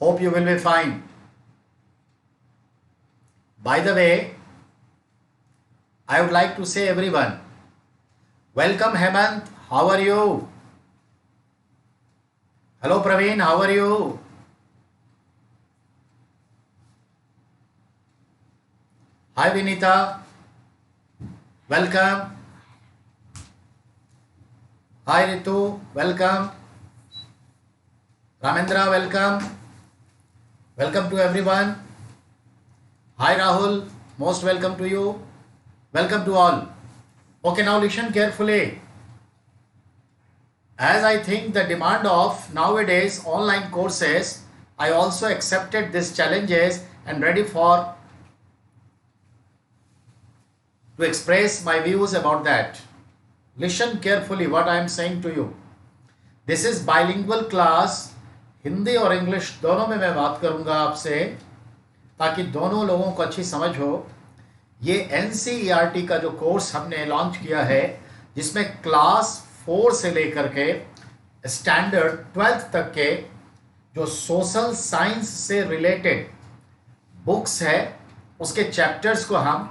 Hope you will be fine. By the way, I would like to say everyone, welcome Hemant, how are you? Hello Praveen, how are you? Hi Vinita, welcome. Hi Ritu, welcome. Ramendra, welcome. Welcome to everyone. Hi Rahul, most welcome to you. Welcome to all. Okay, now listen carefully. As I think the demand of nowadays online courses, I also accepted these challenges and ready for to express my views about that. Listen carefully what I am saying to you. This is bilingual class. Hindi और English दोनों में मैं बात करूंगा आपसे ताकि दोनों लोगों को अच्छी समझ हो। ये NCERT का जो कोर्स हमने लॉन्च किया है जिसमें क्लास 4 से लेकर के स्टैंडर्ड 12th तक के जो सोशल साइंस से रिलेटेड बुक्स है उसके चैप्टर्स को हम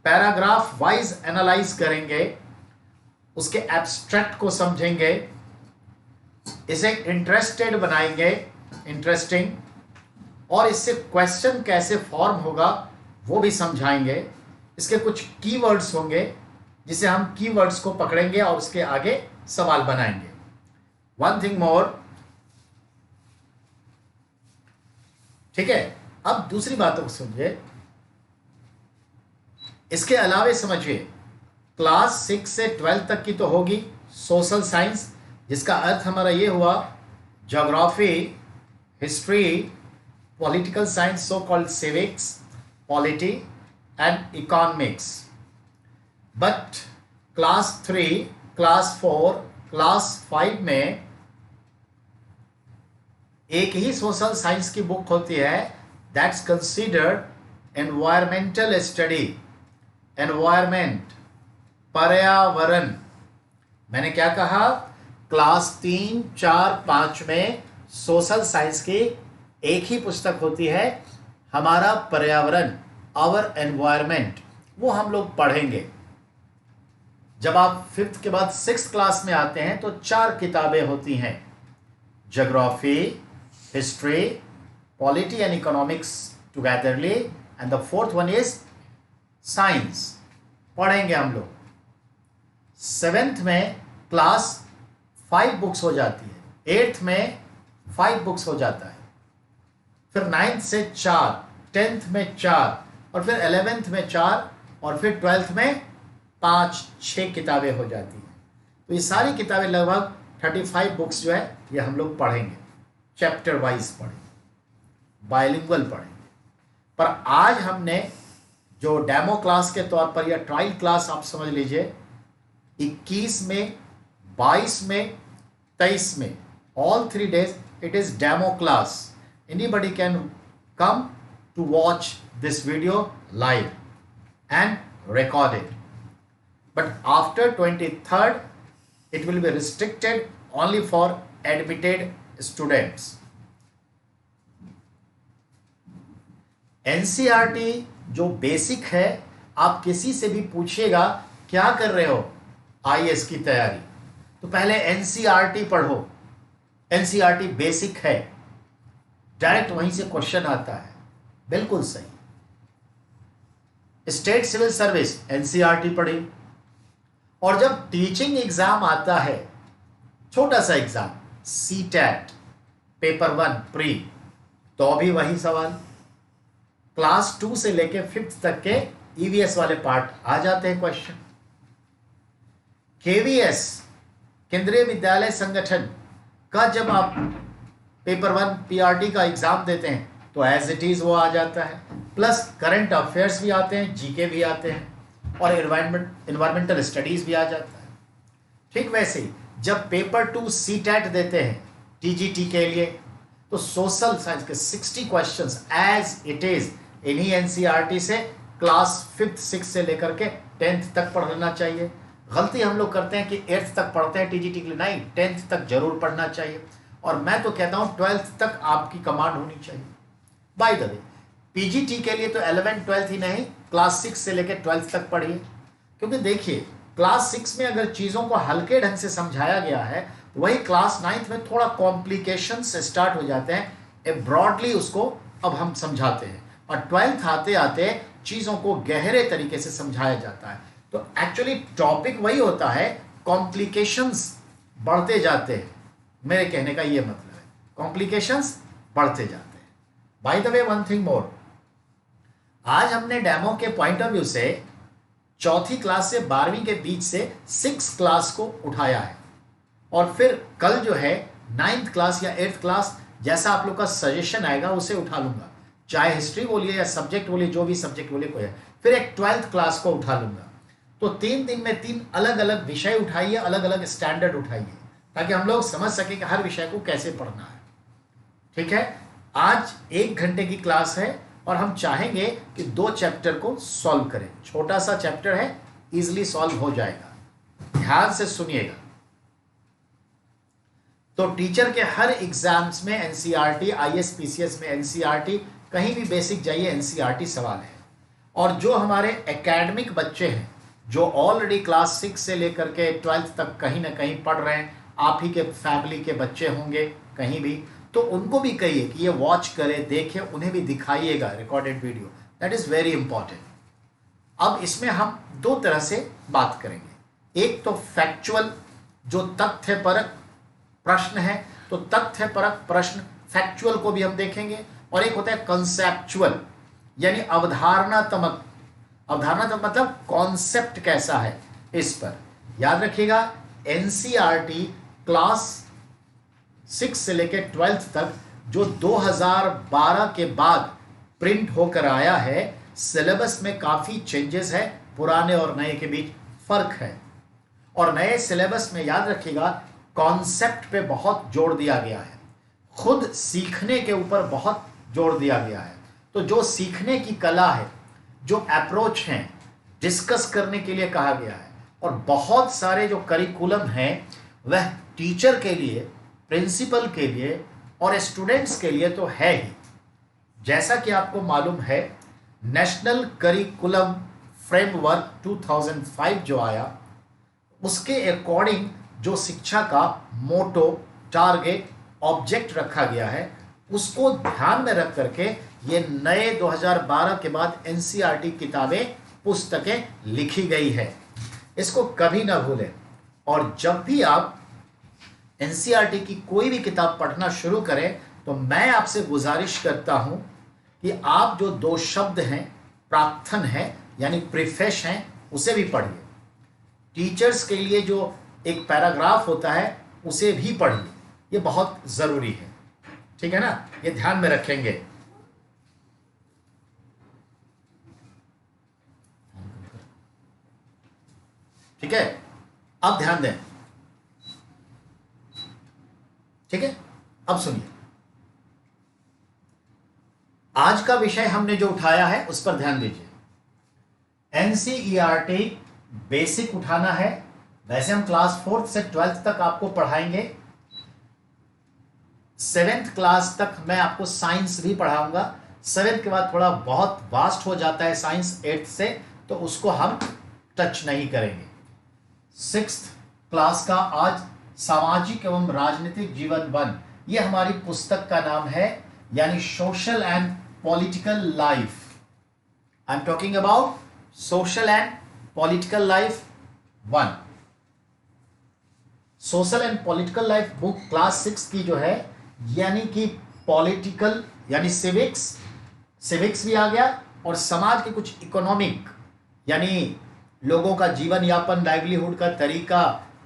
पैराग्राफ वाइज एनालाइज करेंगे, उसके एब्स्ट्रैक्ट को समझेंगे, इसे इंटरेस्टेड बनाएंगे, इंटरेस्टिंग, और इससे क्वेश्चन कैसे फॉर्म होगा वो भी समझाएंगे। इसके कुछ कीवर्ड्स होंगे जिसे हम कीवर्ड्स को पकड़ेंगे और उसके आगे सवाल बनाएंगे। वन थिंग मोर, ठीक है। अब दूसरी बातों को समझिए, इसके अलावे समझिए क्लास 6 से 12 तक की तो होगी सोशल साइंस, जिसका अर्थ हमारा ये हुआ geography, history, political science, so called civics, polity and economics. But class 3, class 4, class 5 में एक ही सोशल साइंस की बुक होती है, that's considered environmental study. Environment, पर्यावरण। मैंने क्या कहा? क्लास 3, 4, 5 में सोशल साइंस की एक ही पुस्तक होती है, हमारा पर्यावरण, आवर एनवायरमेंट, वो हम लोग पढ़ेंगे। जब आप 5th के बाद 6th क्लास में आते हैं तो 4 किताबें होती हैं, geography, history, polity and economics togetherly, and the 4th one is science, पढ़ेंगे हम लोग। 7th में क्लास 5 बुक्स हो जाती है, 8th में 5 बुक्स हो जाता है, फिर 9th से 4, 10th में 4, और फिर 11th में 4, और फिर 12th में 5-6 किताबें हो जाती हैं। तो ये सारी किताबें लगभग 35 बुक्स जो है ये हम लोग पढ़ेंगे, चैप्टर वाइज पढ़ेंगे, बाइलिंगुअल पढ़ेंगे। पर आज हमने जो डेमो क्लास के तौर पर या ट्रायल क्लास आप समझ लीजिए, 21 में, 22 में, 23 में, all 3 days it is demo class. Anybody can come to watch this video live and record it. But after 23rd it will be restricted only for admitted students. NCERT जो basic है, आप किसी से भी पूछिएगा क्या कर रहे हो IAS की तैयारी, तो पहले NCERT पढ़ो। NCERT बेसिक है, डायरेक्ट वहीं से क्वेश्चन आता है, बिल्कुल सही। स्टेट सिविल सर्विस NCERT पढ़ी, और जब टीचिंग एग्जाम आता है, छोटा सा एग्जाम CTET पेपर 1 प्री, तो भी वही सवाल। क्लास 2 से लेके 5th तक के EVS वाले पार्ट आ जाते हैं क्वेश्चन। KVS केंद्रीय विद्यालय संगठन का जब आप पेपर 1 PRT का एग्जाम देते हैं तो एज इट इज वो आ जाता है, प्लस करंट अफेयर्स भी आते हैं, GK भी आते हैं, और एनवायरमेंटल स्टडीज भी आ जाता है। ठीक वैसे ही जब पेपर 2 CTET देते हैं TGT के लिए, तो सोशल साइंस के 60 क्वेश्चंस एज इट इज इन्हीं NCERT से क्लास 5th 6 से लेकर के 10th तक पढ़ लेना चाहिए। गलती हम लोग करते हैं कि 8th तक पढ़ते हैं TGT के लिए, नहीं, 10th तक जरूर पढ़ना चाहिए। और मैं तो कहता हूं 12th तक आपकी कमांड होनी चाहिए। बाय द वे पीजीटी के लिए तो 11 12 ही नहीं, क्लास 6 से लेकर 12th तक पढ़िए, क्योंकि देखिए क्लास 6 में अगर चीज़ों को हल्के ढंग से समझाया गया है, वही क्लास 9th में थोड़ा कॉम्प्लिकेशन से स्टार्ट हो जाते हैं, ब्रॉडली उसको अब हम समझाते हैं, और 12th आते आते चीज़ों को गहरे तरीके से समझाया जाता है। तो एक्चुअली टॉपिक वही होता है, कॉम्प्लिकेशंस बढ़ते जाते हैं, मेरे कहने का ये मतलब है, कॉम्प्लिकेशंस बढ़ते जाते हैं। Bye the way one thing more, आज हमने डेमो के पॉइंट ऑफ व्यू से चौथी क्लास से 12वीं के बीच से 6 क्लास को उठाया है, और फिर कल जो है 9th क्लास या 8th क्लास, जैसा आप लोग का सजेशन आएगा उसे उठा लूंगा, चाहे हिस्ट्री बोलिए या सब्जेक्ट बोलिए, जो भी सब्जेक्ट बोलिए कोई है। फिर एक 12th क्लास को उठा लूंगा। तो 3 दिन में 3 अलग अलग विषय उठाइए, अलग अलग स्टैंडर्ड उठाइए, ताकि हम लोग समझ सके कि हर विषय को कैसे पढ़ना है। ठीक है, आज 1 घंटे की क्लास है और हम चाहेंगे कि 2 चैप्टर को सॉल्व करें। छोटा सा चैप्टर है, इजिली सॉल्व हो जाएगा, ध्यान से सुनिएगा। तो टीचर के हर एग्जाम्स में एनसीईआरटी, आईएसपीसीएस में एनसीईआरटी, कहीं भी बेसिक जाइए एनसीईआरटी सवाल है। और जो हमारे एकेडमिक बच्चे हैं, जो ऑलरेडी क्लास 6 से लेकर के 12th तक कहीं ना कहीं पढ़ रहे हैं, आप ही के फैमिली के बच्चे होंगे कहीं भी, तो उनको भी कहिए कि ये वॉच करें, देखें, उन्हें भी दिखाइएगा recorded video, that is very important. अब इसमें हम 2 तरह से बात करेंगे, एक तो फैक्चुअल जो तथ्यपरक प्रश्न है, तो तथ्यपरक प्रश्न फैक्चुअल को भी हम देखेंगे, और एक होता है कंसेप्चुअल यानी अवधारणात्मक। अवधारणात्मक मतलब कॉन्सेप्ट कैसा है, इस पर याद रखिएगा। एनसीईआरटी क्लास 6 से लेकर 12th तक जो 2012 के बाद प्रिंट होकर आया है, सिलेबस में काफ़ी चेंजेस है, पुराने और नए के बीच फर्क है। और नए सिलेबस में याद रखिएगा कॉन्सेप्ट पे बहुत जोर दिया गया है, खुद सीखने के ऊपर बहुत जोर दिया गया है। तो जो सीखने की कला है, जो अप्रोच हैं, डिस्कस करने के लिए कहा गया है, और बहुत सारे जो करिकुलम हैं वह टीचर के लिए, प्रिंसिपल के लिए और स्टूडेंट्स के लिए तो है ही। जैसा कि आपको मालूम है, नेशनल करिकुलम फ्रेमवर्क 2005 जो आया, उसके अकॉर्डिंग जो शिक्षा का मोटो, टारगेट, ऑब्जेक्ट रखा गया है, उसको ध्यान में रख करके ये नए 2012 के बाद एनसीईआरटी किताबें, पुस्तकें लिखी गई है। इसको कभी ना भूलें। और जब भी आप एनसीईआरटी की कोई भी किताब पढ़ना शुरू करें, तो मैं आपसे गुजारिश करता हूं कि आप जो 2 शब्द हैं, प्रार्थन है यानी प्रीफेस हैं, उसे भी पढ़िए। टीचर्स के लिए जो एक पैराग्राफ होता है, उसे भी पढ़िए, ये बहुत ज़रूरी है। ठीक है ना, ये ध्यान में रखेंगे। ठीक है, अब ध्यान दें। ठीक है, अब सुनिए, आज का विषय हमने जो उठाया है उस पर ध्यान दीजिए। एनसीईआरटी बेसिक उठाना है। वैसे हम क्लास 4th से 12th तक आपको पढ़ाएंगे। 7th क्लास तक मैं आपको साइंस भी पढ़ाऊंगा। 7th के बाद थोड़ा बहुत वास्ट हो जाता है साइंस 8th से, तो उसको हम टच नहीं करेंगे। 6th क्लास का आज सामाजिक एवं राजनीतिक जीवन 1, ये हमारी पुस्तक का नाम है, यानी social and political life. I am talking about social and political life 1। Social and political life book class 6 की जो है, यानी कि पॉलिटिकल यानी सिविक्स भी आ गया, और समाज के कुछ इकोनॉमिक यानी लोगों का जीवन यापन, लाइवलीहुड का तरीका,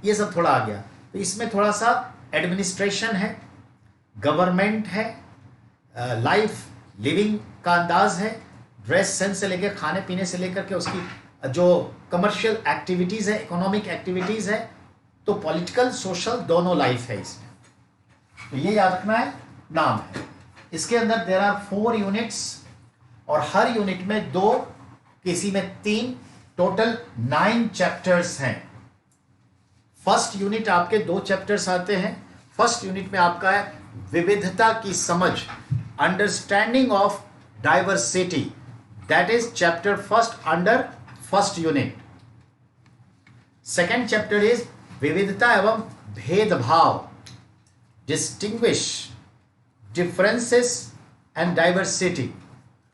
ये सब थोड़ा आ गया। तो इसमें थोड़ा सा एडमिनिस्ट्रेशन है, गवर्नमेंट है, लाइफ लिविंग का अंदाज है, ड्रेस सेंस से लेकर खाने पीने से लेकर के उसकी जो कमर्शियल एक्टिविटीज़ है, इकोनॉमिक एक्टिविटीज़ है, तो पॉलिटिकल सोशल दोनों लाइफ है इसमें। तो ये याद रखना है, नाम है। इसके अंदर देयर आर 4 यूनिट्स, और हर यूनिट में 2, किसी में 3, टोटल 9 चैप्टर्स हैं। फर्स्ट यूनिट आपके 2 चैप्टर्स आते हैं। फर्स्ट यूनिट में आपका है विविधता की समझ, understanding of diversity, that is chapter first under first unit. Second chapter is विविधता एवं भेदभाव, distinguish differences and diversity.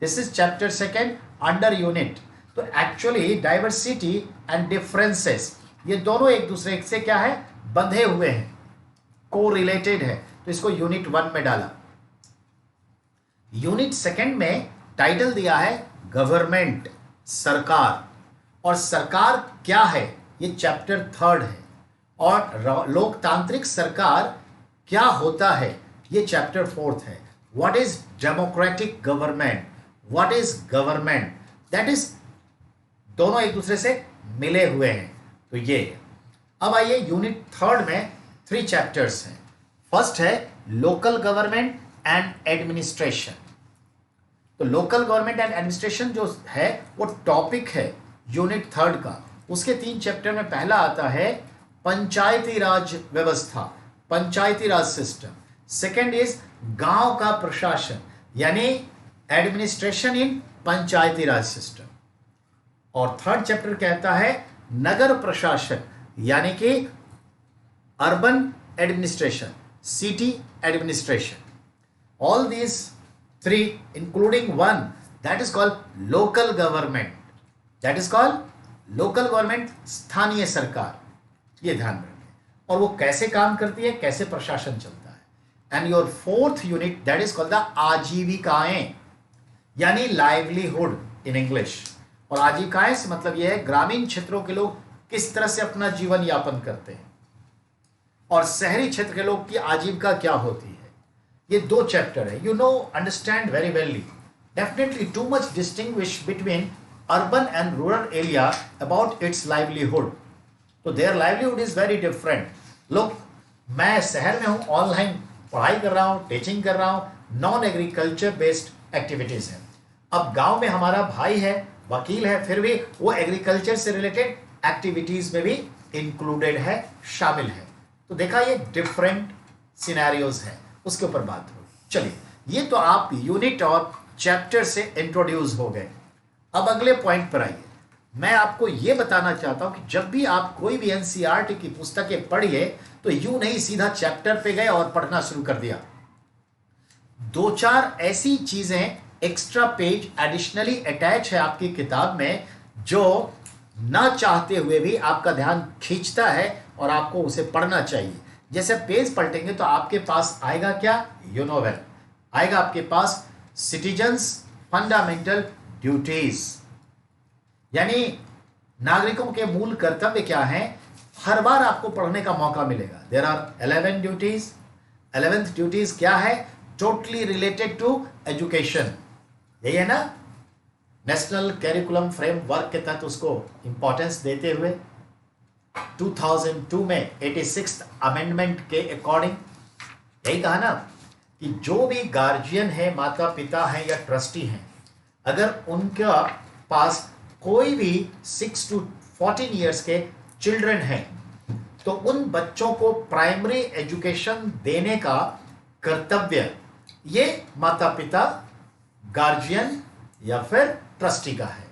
This is chapter second under unit. तो एक्चुअली डाइवर्सिटी एंड डिफरेंसेस ये दोनों एक दूसरे से क्या है, बंधे हुए हैं, को रिलेटेड है. तो इसको यूनिट 1 में डाला. यूनिट सेकेंड में टाइटल दिया है गवर्नमेंट, सरकार. और सरकार क्या है ये चैप्टर थर्ड है. और लोकतांत्रिक सरकार क्या होता है ये चैप्टर फोर्थ है. What is democratic government, what is government, that is दोनों एक दूसरे से मिले हुए हैं. तो ये अब आइए यूनिट थर्ड में 3 चैप्टर्स हैं. फर्स्ट है लोकल गवर्नमेंट एंड एडमिनिस्ट्रेशन. तो लोकल गवर्नमेंट एंड एडमिनिस्ट्रेशन जो है वो टॉपिक है यूनिट थर्ड का. उसके 3 चैप्टर में पहला आता है पंचायती राज व्यवस्था, पंचायती राज सिस्टम. सेकेंड इज गांव का प्रशासन यानी administration in Panchayati Raj system. और थर्ड चैप्टर कहता है नगर प्रशासन यानी कि urban administration, city administration. All these 3 including one that is called local government, that is called local government, स्थानीय सरकार. ये ध्यान रखें. और वो कैसे काम करती है, कैसे प्रशासन चलता है. And your fourth unit that is called the आजीविकाएं यानी लाइवलीहुड इन इंग्लिश. और आजीविकाएं से मतलब यह है ग्रामीण क्षेत्रों के लोग किस तरह से अपना जीवन यापन करते हैं और शहरी क्षेत्र के लोग की आजीविका क्या होती है. ये 2 चैप्टर है. You know understand very well. Definitely too much distinguish between urban and rural area about its livelihood. तो there livelihood is very different. लोग, मैं शहर में हूं, ऑनलाइन पढ़ाई कर रहा हूं, टीचिंग कर रहा हूं, नॉन एग्रीकल्चर बेस्ड एक्टिविटीज है. अब गांव में हमारा भाई है, वकील है, फिर भी वो एग्रीकल्चर से रिलेटेड एक्टिविटीज में भी इंक्लूडेड है, शामिल है. तो देखा ये डिफरेंट सिनेरियोज है, उसके ऊपर बात हो. चलिए, ये तो आप यूनिट और चैप्टर से इंट्रोड्यूस हो गए. अब अगले पॉइंट पर आइए. मैं आपको ये बताना चाहता हूं कि जब भी आप कोई भी एनसीईआरटी की पुस्तकें पढ़िए तो यूं नहीं सीधा चैप्टर पे गए और पढ़ना शुरू कर दिया. 2-4 ऐसी चीजें एक्स्ट्रा पेज एडिशनली अटैच है आपकी किताब में जो ना चाहते हुए भी आपका ध्यान खींचता है और आपको उसे पढ़ना चाहिए. जैसे पेज पलटेंगे तो आपके पास आएगा क्या, यू नो वेल, आएगा आपके पास सिटीजन्स फंडामेंटल ड्यूटीज यानी नागरिकों के मूल कर्तव्य क्या हैं. हर बार आपको पढ़ने का मौका मिलेगा. There are 11 duties. 11th duties क्या है, टोटली रिलेटेड टू एजुकेशन. यही है ना, नेशनल कैरिकुलम फ्रेमवर्क के तहत उसको इंपॉर्टेंस देते हुए 2002 में 86th अमेंडमेंट के अकॉर्डिंग यही कहा ना कि जो भी गार्जियन है, माता पिता हैं या ट्रस्टी हैं, अगर उनका पास कोई भी 6 to 14 ईयर्स के चिल्ड्रन हैं तो उन बच्चों को प्राइमरी एजुकेशन देने का कर्तव्य ये माता पिता, गार्जियन या फिर ट्रस्टी का है.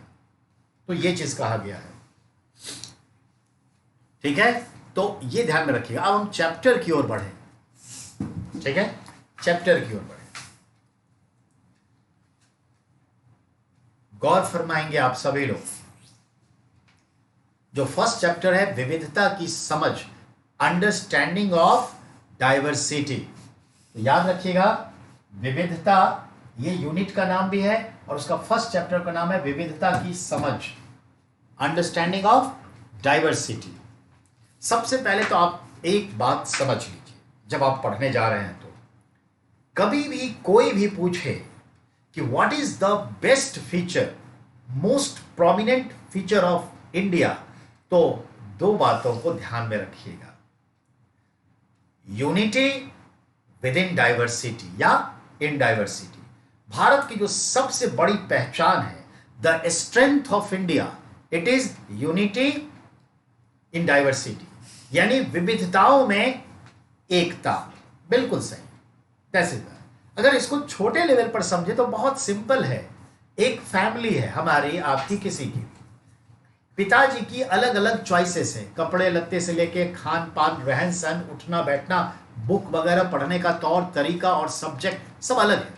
तो ये चीज कहा गया है. ठीक है, तो ये ध्यान में रखिएगा. अब हम चैप्टर की ओर बढ़े. ठीक है, चैप्टर की ओर बढ़े. गौर फरमाएंगे आप सभी लोग. जो फर्स्ट चैप्टर है विविधता की समझ, अंडरस्टैंडिंग ऑफ डाइवर्सिटी. तो याद रखिएगा विविधता ये यूनिट का नाम भी है और उसका फर्स्ट चैप्टर का नाम है विविधता की समझ, अंडरस्टैंडिंग ऑफ डाइवर्सिटी. सबसे पहले तो आप एक बात समझ लीजिए, जब आप पढ़ने जा रहे हैं तो कभी भी कोई भी पूछे कि what is the best feature, most prominent feature of India, तो 2 बातों को ध्यान में रखिएगा. यूनिटी विद इन डाइवर्सिटी या इन डाइवर्सिटी. भारत की जो सबसे बड़ी पहचान है, the strength of India, it is unity in diversity यानी विविधताओं में एकता. बिल्कुल सही। That's it. अगर इसको छोटे लेवल पर समझे तो बहुत सिंपल है। एक फैमिली है, हमारी, आपकी, किसी की। पिताजी की अलग अलग चॉइसेस है, कपड़े लत्ते से लेके खान पान, रहन सहन, उठना बैठना, बुक वगैरह पढ़ने का तौर तरीका और सब्जेक्ट सब अलग है।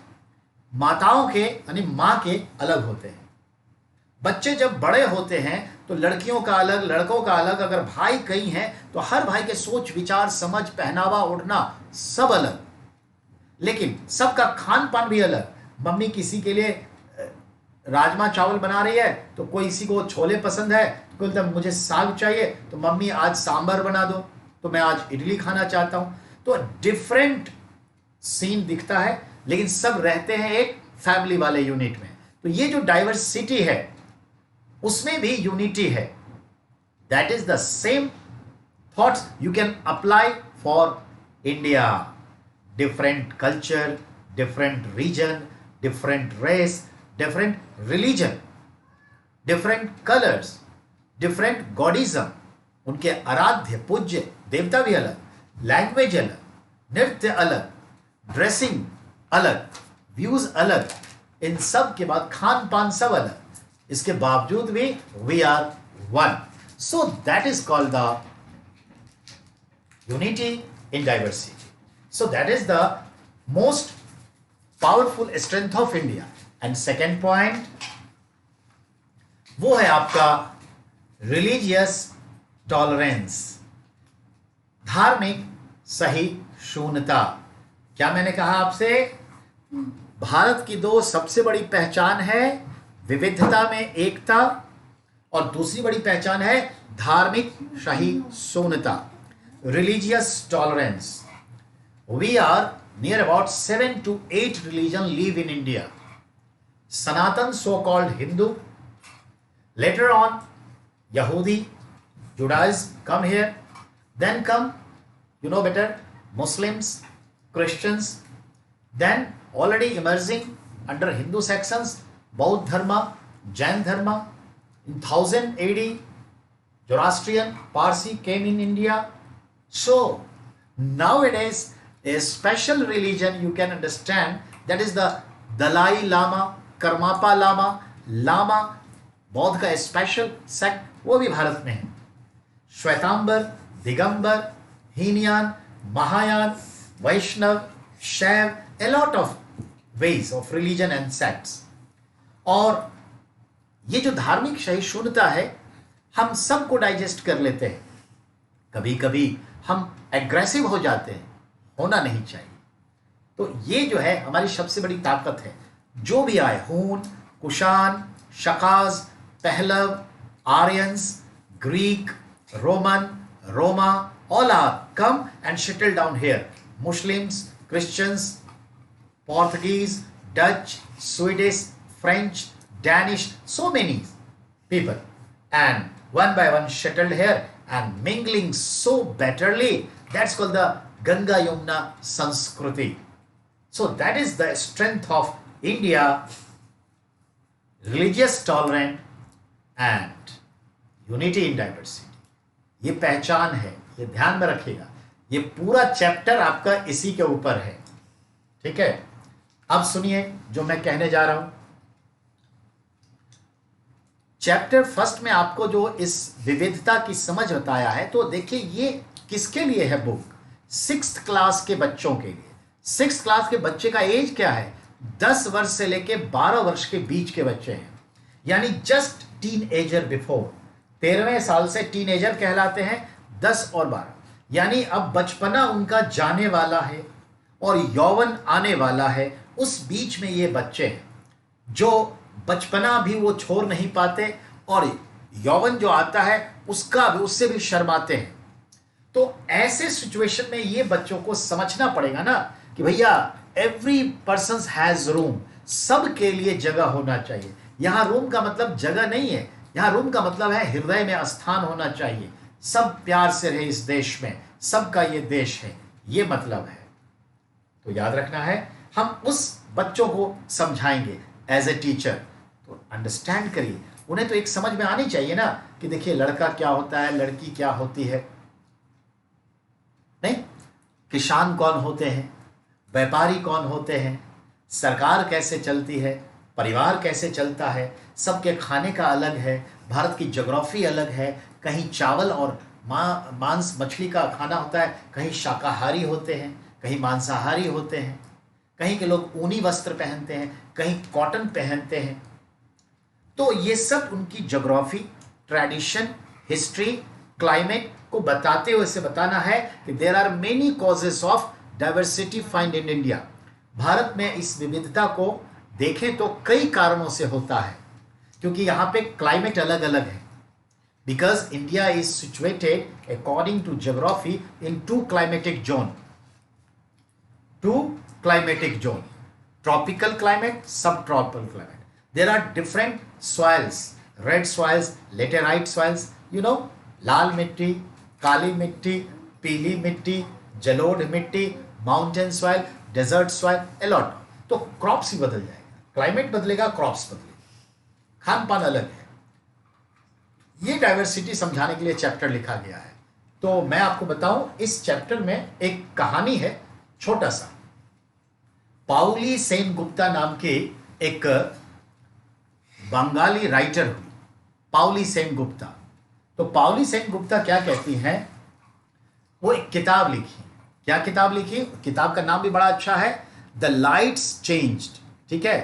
माताओं के यानी माँ के अलग होते हैं। बच्चे जब बड़े होते हैं तो लड़कियों का अलग, लड़कों का अलग। अगर भाई कई हैं तो हर भाई के सोच विचार, समझ, पहनावा, ओढ़ना सब अलग। लेकिन सबका खान पान भी अलग। मम्मी किसी के लिए राजमा चावल बना रही है तो कोई किसी को छोले पसंद है, तो बोलता है मुझे साग चाहिए, तो मम्मी आज सांभर बना दो, तो मैं आज इडली खाना चाहता हूं। तो डिफरेंट सीन दिखता है, लेकिन सब रहते हैं एक फैमिली वाले यूनिट में। तो ये जो डाइवर्सिटी है उसमें भी यूनिटी है। That is the same thoughts you can apply for India. Different culture, different region, different race, different religion, different colours, different godism, उनके आराध्य पूज्य देवता भी अलग, लैंग्वेज अलग, नृत्य अलग, ड्रेसिंग अलग, व्यूज अलग, इन सब के बाद खान पान सब अलग। इसके बावजूद भी we are one. So that is called the unity in diversity. So that is the most powerful strength of India. And second point वो है आपका रिलीजियस टॉलरेंस, धार्मिक सहिष्णुता। क्या मैंने कहा आपसे? भारत की दो सबसे बड़ी पहचान है विविधता में एकता, और दूसरी बड़ी पहचान है धार्मिक सहिष्णुता, religious tolerance. We are near about 7 to 8 religion live in India. Sanatan, so-called Hindu. Later on, Yahudi, Judaism come here. Then come, you know better, Muslims, Christians. Then already emerging under Hindu sections, Bauddha Dharma, Jain Dharma. In 1000 AD, Zoroastrian, Parsi came in India. So nowadays, a special religion you can understand, that is the Dalai Lama, Karmapa Lama, Lama, बौद्ध का special sect वो भी भारत में है। श्वेतांबर, दिगंबर, हीनयान, महायान, वैष्णव, शैव, a lot of ways of religion and sects। और ये जो धार्मिक सहिष्णुता है हम सबको डाइजेस्ट कर लेते हैं। कभी कभी हम एग्रेसिव हो जाते हैं, होना नहीं चाहिए। तो ये जो है हमारी सबसे बड़ी ताकत है। जो भी आए, Hun, Kushan, Shakas, Pahlav, Aryans, Greek, Roman, Roma, all are come and settle down here. Muslims, Christians, Portuguese, Dutch, Swedish, French, Danish, so many people, and one by one settled here and mingling so betterly. That's called the Ganga Yamuna Sanskriti. So that is the strength of India, religious tolerance and unity in diversity. ये पहचान है, ये ध्यान में रखिएगा। ये पूरा chapter आपका इसी के ऊपर है, ठीक है। अब सुनिए जो मैं कहने जा रहा हूं। चैप्टर फर्स्ट में आपको जो इस विविधता की समझ बताया है, तो देखिए ये किसके लिए है बुक? 6th क्लास के बच्चों के लिए। 6th क्लास के बच्चे का एज क्या है? 10 वर्ष से लेके 12 वर्ष के बीच के बच्चे हैं, यानी जस्ट टीन एजर बिफोर। 13वें साल से टीन एजर कहलाते हैं, 10 और 12, यानी अब बचपना उनका जाने वाला है और यौवन आने वाला है। उस बीच में ये बच्चे हैं जो बचपना भी वो छोड़ नहीं पाते और यौवन जो आता है उसका भी, उससे भी शर्माते हैं। तो ऐसे सिचुएशन में ये बच्चों को समझना पड़ेगा ना कि भैया एवरी पर्सन हैज रूम, सब के लिए जगह होना चाहिए। यहाँ रूम का मतलब जगह नहीं है, यहाँ रूम का मतलब है हृदय में स्थान होना चाहिए। सब प्यार से रहे इस देश में, सबका ये देश है, ये मतलब है। तो याद रखना है, हम उस बच्चों को समझाएंगे एज ए टीचर। तो अंडरस्टैंड करिए, उन्हें तो एक समझ में आनी चाहिए ना कि देखिए लड़का क्या होता है, लड़की क्या होती है। नहीं, किसान कौन होते हैं, व्यापारी कौन होते हैं, सरकार कैसे चलती है, परिवार कैसे चलता है, सबके खाने का अलग है, भारत की ज्योग्राफी अलग है, कहीं चावल और मांस मछली का खाना होता है, कहीं शाकाहारी होते हैं, कहीं मांसाहारी होते हैं, कहीं के लोग ऊनी वस्त्र पहनते हैं, कहीं कॉटन पहनते हैं। तो ये सब उनकी ज्योग्राफी, ट्रेडिशन, हिस्ट्री, क्लाइमेट को बताते हुए से बताना है कि there are many causes of diversity find in India. Bharat में इस विविधता को देखें तो कई कारणों से होता है, क्योंकि यहाँ पे क्लाइमेट अलग अलग है। Because India is situated according to geography in two climatic zone, tropical climate, subtropical climate. There are different soils, red soils, laterite soils, लाल मिट्टी, काली मिट्टी, पीली मिट्टी, जलोढ़ मिट्टी, mountain soil, desert soil, a lot. तो क्रॉप्स ही बदल जाएगा, क्लाइमेट बदलेगा, क्रॉप्स बदलेगा, खान पान अलग है। ये डाइवर्सिटी समझाने के लिए चैप्टर लिखा गया है। तो मैं आपको बताऊं, इस चैप्टर में एक कहानी है, छोटा सा। पाउली सेनगुप्ता नाम के एक बंगाली राइटर हुई, पाउली सेनगुप्ता। तो पाउली सेनगुप्ता क्या कहती हैं, वो एक किताब लिखी। क्या किताब लिखी? किताब का नाम भी बड़ा अच्छा है, द लाइट्स चेंज्ड। ठीक है,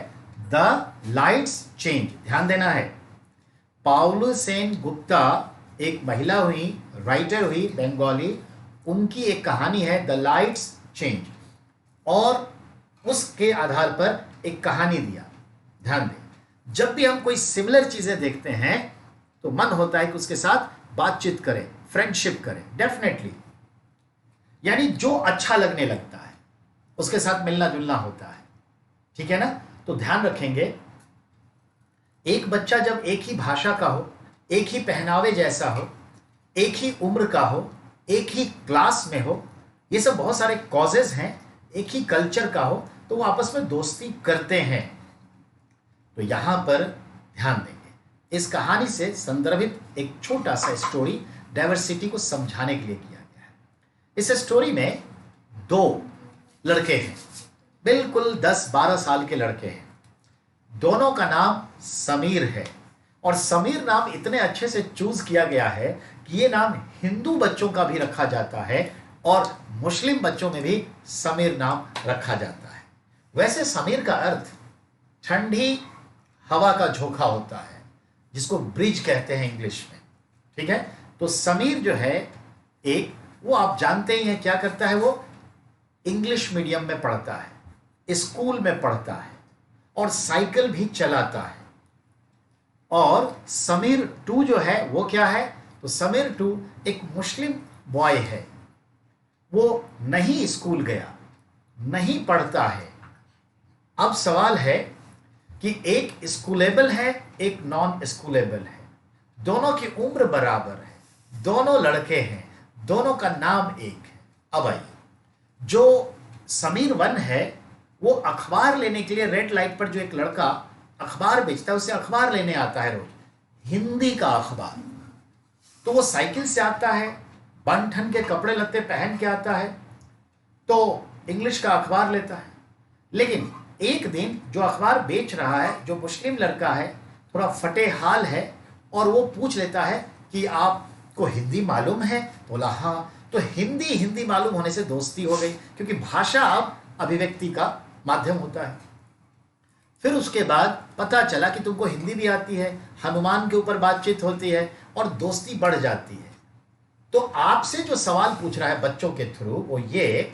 द लाइट्स चेंज, ध्यान देना है। पाउली सेनगुप्ता एक महिला हुई, राइटर हुई, बंगाली। उनकी एक कहानी है द लाइट्स चेंज, और उसके आधार पर एक कहानी दिया। ध्यान दें, जब भी हम कोई सिमिलर चीजें देखते हैं तो मन होता है कि उसके साथ बातचीत करें, फ्रेंडशिप करें, डेफिनेटली। यानी जो अच्छा लगने लगता है उसके साथ मिलना जुलना होता है, ठीक है ना। तो ध्यान रखेंगे, एक बच्चा जब एक ही भाषा का हो, एक ही पहनावे जैसा हो, एक ही उम्र का हो, एक ही क्लास में हो, ये सब बहुत सारे कॉजेज हैं, एक ही कल्चर का हो, तो वो आपस में दोस्ती करते हैं। तो यहां पर ध्यान देंगे, इस कहानी से संदर्भित एक छोटा सा स्टोरी डाइवर्सिटी को समझाने के लिए किया गया है। इस स्टोरी में दो लड़के हैं, बिल्कुल 10-12 साल के लड़के हैं। दोनों का नाम समीर है, और समीर नाम इतने अच्छे से चूज किया गया है कि ये नाम हिंदू बच्चों का भी रखा जाता है और मुस्लिम बच्चों में भी समीर नाम रखा जाता है। वैसे समीर का अर्थ ठंडी हवा का झोंका होता है, जिसको ब्रिज कहते हैं इंग्लिश में। ठीक है, तो समीर जो है एक, वो आप जानते ही हैं क्या करता है, वो इंग्लिश मीडियम में पढ़ता है, स्कूल में पढ़ता है और साइकिल भी चलाता है। और समीर 2 जो है वो क्या है, तो समीर 2 एक मुस्लिम बॉय है। वो नहीं स्कूल गया, नहीं पढ़ता है। अब सवाल है कि एक स्कूलेबल है, एक नॉन स्कूलेबल है, दोनों की उम्र बराबर है, दोनों लड़के हैं, दोनों का नाम एक है। अब आइए, जो समीर 1 है वो अखबार लेने के लिए रेड लाइट पर जो एक लड़का अखबार बेचता है, उसे अखबार लेने आता है रोज, हिंदी का अखबार। तो वो साइकिल से आता है, बन ठन के कपड़े लत्ते पहन के आता है, तो इंग्लिश का अखबार लेता है। लेकिन एक दिन जो अखबार बेच रहा है, जो मुस्लिम लड़का है, थोड़ा फटे हाल है, और वो पूछ लेता है कि आपको हिंदी मालूम है? बोला हाँ। तो हिंदी मालूम होने से दोस्ती हो गई, क्योंकि भाषा अब अभिव्यक्ति का माध्यम होता है। फिर उसके बाद पता चला कि तुमको हिंदी भी आती है, हनुमान के ऊपर बातचीत होती है और दोस्ती बढ़ जाती है। तो आपसे जो सवाल पूछ रहा है बच्चों के थ्रू, वो ये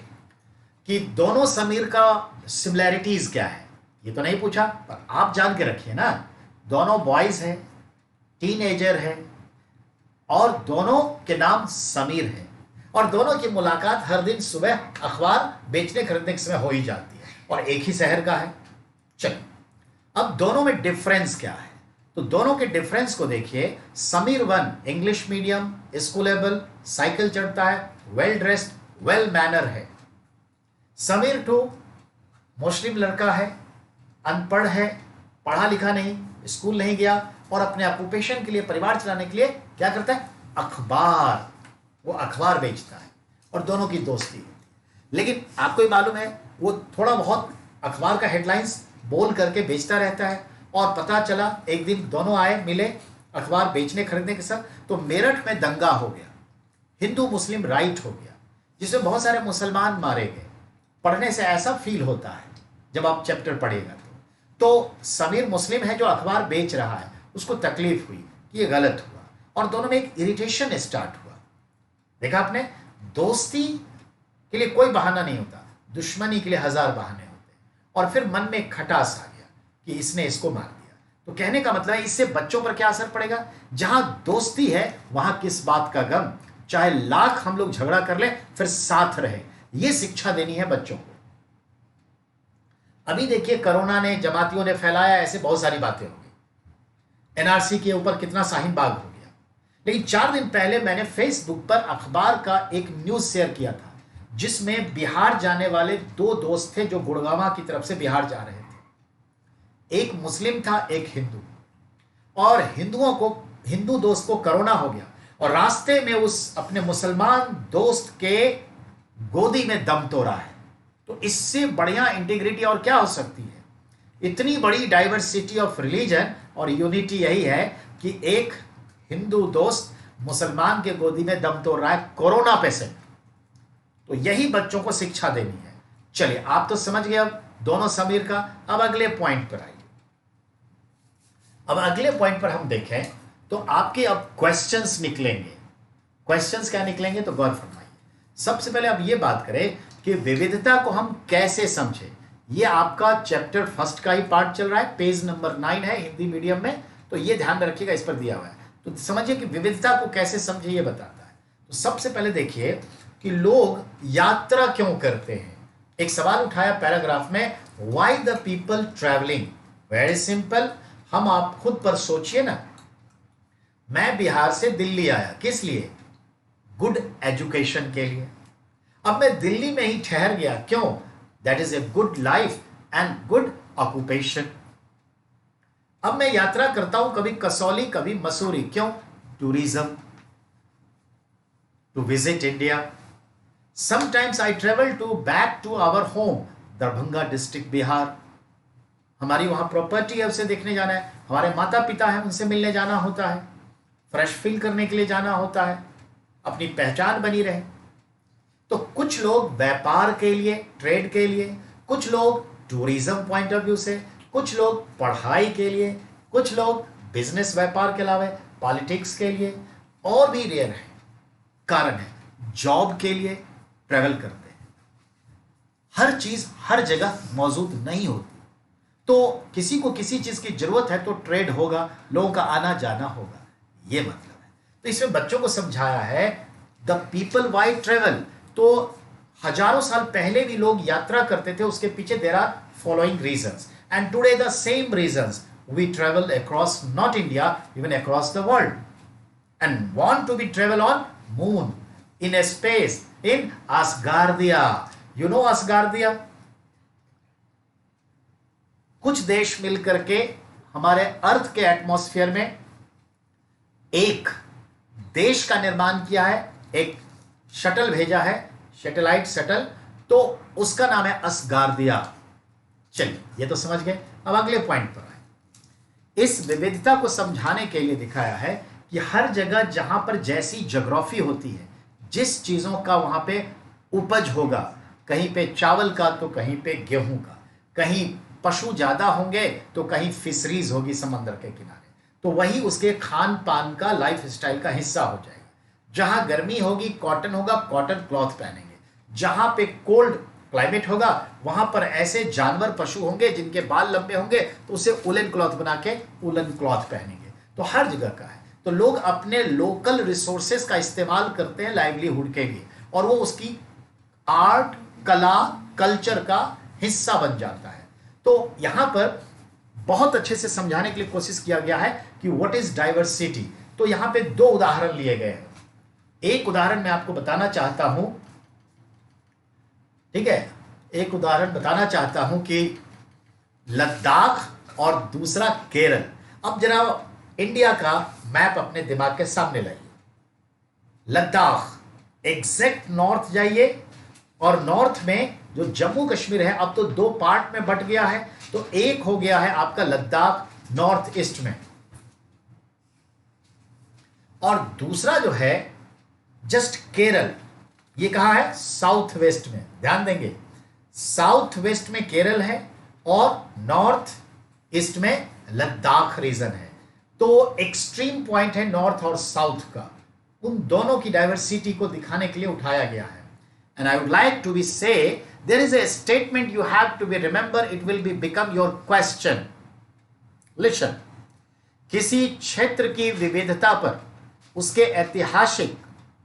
कि दोनों समीर का सिमिलैरिटीज क्या है। ये तो नहीं पूछा, पर आप जान के रखिए ना, दोनों बॉयज हैं, टीनेजर है, और दोनों के नाम समीर है, और दोनों की मुलाकात हर दिन सुबह अखबार बेचने खरीदने के समय हो ही जाती है, और एक ही शहर का है। चलिए, अब दोनों में डिफरेंस क्या है, तो दोनों के डिफरेंस को देखिए। समीर 1 इंग्लिश मीडियम, स्कूलेबल, साइकिल चढ़ता है, वेल ड्रेस्ड, वेल मैनर है। समीर 2 मुस्लिम लड़का है, अनपढ़ है, पढ़ा लिखा नहीं, स्कूल नहीं गया, और अपने ऑक्यूपेशन के लिए, परिवार चलाने के लिए क्या करता है, अखबार, वो अखबार बेचता है, और दोनों की दोस्ती होती है। लेकिन आपको ही मालूम है वो थोड़ा बहुत अखबार का हेडलाइंस बोल करके बेचता रहता है, और पता चला एक दिन दोनों आए मिले अखबार बेचने खरीदने के साथ, तो मेरठ में दंगा हो गया, हिंदू मुस्लिम राइट हो गया, जिसमें बहुत सारे मुसलमान मारे गए। पढ़ने से ऐसा फील होता है जब आप चैप्टर पढ़ेगा तो समीर मुस्लिम है जो अखबार बेच रहा है, उसको तकलीफ हुई कि ये गलत हुआ, और दोनों में एक इरिटेशन स्टार्ट हुआ। देखा आपने, दोस्ती के लिए कोई बहाना नहीं होता, दुश्मनी के लिए हजार बहाने होते हैं। और फिर मन में खटास आ गया कि इसने इसको मार दिया। तो कहने का मतलब है इससे बच्चों पर क्या असर पड़ेगा? जहां दोस्ती है वहां किस बात का गम, चाहे लाख हम लोग झगड़ा कर ले फिर साथ रहे। ये शिक्षा देनी है बच्चों को। अभी देखिए कोरोना ने, जमातियों ने फैलाया, ऐसे बहुत सारी बातें हो गई। एनआरसी के ऊपर कितना शाहीन बाग हो गया। लेकिन 4 दिन पहले मैंने फेसबुक पर अखबार का एक न्यूज शेयर किया था, जिसमें बिहार जाने वाले 2 दोस्त थे जो गुड़गांव की तरफ से बिहार जा रहे थे। एक मुस्लिम था, एक हिंदू। और हिंदू दोस्त को कोरोना हो गया और रास्ते में उस अपने मुसलमान दोस्त के गोदी में दम तोड़ा है। तो इससे बढ़िया इंटीग्रिटी और क्या हो सकती है? इतनी बड़ी डाइवर्सिटी ऑफ रिलीजन और यूनिटी यही है कि एक हिंदू दोस्त मुसलमान के गोदी में दम तोड़ रहा है, कोरोना पेशेंट। तो यही बच्चों को शिक्षा देनी है। चलिए, आप तो समझ गए अब दोनों समीर का। अब अगले पॉइंट पर आइए। अब अगले पॉइंट पर हम देखें तो आपके अब क्वेश्चंस निकलेंगे। क्वेश्चंस क्या निकलेंगे तो गौर फरमाइए। सबसे पहले अब ये बात करें कि विविधता को हम कैसे समझें। ये आपका चैप्टर 1 का ही पार्ट चल रहा है, पेज नंबर 9 है हिंदी मीडियम में, तो ये ध्यान रखिएगा, इस पर दिया हुआ है। तो समझिए कि विविधता को कैसे समझे, ये बताता है। तो सबसे पहले देखिए कि लोग यात्रा क्यों करते हैं। एक सवाल उठाया पैराग्राफ में, why the people travelling. Very simple, हम आप खुद पर सोचिए ना। मैं बिहार से दिल्ली आया, किस लिए? गुड एजुकेशन के लिए। अब मैं दिल्ली में ही ठहर गया, क्यों? That is a good life and good occupation. अब मैं यात्रा करता हूं, कभी कसौली कभी मसूरी, क्यों? Tourism, to visit India. Sometimes I travel to back to our home, Darbhanga district Bihar. हमारी वहां प्रॉपर्टी है, उसे देखने जाना है। हमारे माता पिता हैं, उनसे मिलने जाना होता है, फ्रेश फील करने के लिए जाना होता है, अपनी पहचान बनी रहे। तो कुछ लोग व्यापार के लिए, ट्रेड के लिए, कुछ लोग टूरिज्म पॉइंट ऑफ व्यू से, कुछ लोग पढ़ाई के लिए, कुछ लोग बिजनेस व्यापार के अलावा पॉलिटिक्स के लिए, और भी रेयर है कारण है जॉब के लिए ट्रैवल करते हैं। हर चीज हर जगह मौजूद नहीं होती, तो किसी को किसी चीज की जरूरत है तो ट्रेड होगा, लोगों का आना जाना होगा, ये मतलब है। तो इसमें बच्चों को समझाया है द पीपल वाई ट्रेवल। तो हजारों साल पहले भी लोग यात्रा करते थे, उसके पीछे there are following reasons, and today the same reasons we travel across not India, even across the world, and want to be travel on moon, in a space, in Asgardia. You know Asgardia? कुछ देश मिलकर के हमारे अर्थ के atmosphere में एक देश का निर्माण किया है, एक शटल भेजा है, सैटेलाइट शटल, तो उसका नाम है असगार्दिया। चलिए, ये तो समझ गए। अब अगले पॉइंट पर आए। इस विविधता को समझाने के लिए दिखाया है कि हर जगह जहां पर जैसी ज्योग्राफी होती है, जिस चीजों का वहां पे उपज होगा, कहीं पे चावल का तो कहीं पे गेहूं का, कहीं पशु ज्यादा होंगे तो कहीं फिशरीज होगी समंदर के किनारे, तो वही उसके खान पान का, लाइफ स्टाइल का हिस्सा हो जाएगा। जहां गर्मी होगी कॉटन होगा, कॉटन क्लॉथ पहनेंगे। जहां पे कोल्ड क्लाइमेट होगा वहां पर ऐसे जानवर पशु होंगे जिनके बाल लंबे होंगे, तो उसे उलन क्लॉथ बना के उलन क्लॉथ पहनेंगे। तो हर जगह का है। तो लोग अपने लोकल रिसोर्सेस का इस्तेमाल करते हैं लाइवलीहुड के लिए, और वो उसकी आर्ट, कला, कल्चर का हिस्सा बन जाता है। तो यहां पर बहुत अच्छे से समझाने के लिए कोशिश किया गया है कि व्हाट इज डाइवर्सिटी। तो यहां पे 2 उदाहरण लिए गए हैं। एक उदाहरण मैं आपको बताना चाहता हूं, ठीक है, एक उदाहरण बताना चाहता हूं कि लद्दाख और दूसरा केरल। अब जरा इंडिया का मैप अपने दिमाग के सामने लाइए। लद्दाख एग्जैक्ट नॉर्थ जाइए, और नॉर्थ में जो जम्मू कश्मीर है अब तो दो पार्ट में बट गया है, तो एक हो गया है आपका लद्दाख नॉर्थ ईस्ट में, और दूसरा जो है जस्ट केरल, ये कहां है? साउथ वेस्ट में। ध्यान देंगे, साउथ वेस्ट में केरल है और नॉर्थ ईस्ट में लद्दाख रीजन है। तो एक्सट्रीम पॉइंट है नॉर्थ और साउथ का, उन दोनों की डाइवर्सिटी को दिखाने के लिए उठाया गया है। And I would like to be say there is a statement you have to be remember, it will be become your question. Listen, किसी क्षेत्र की विविधता पर उसके ऐतिहासिक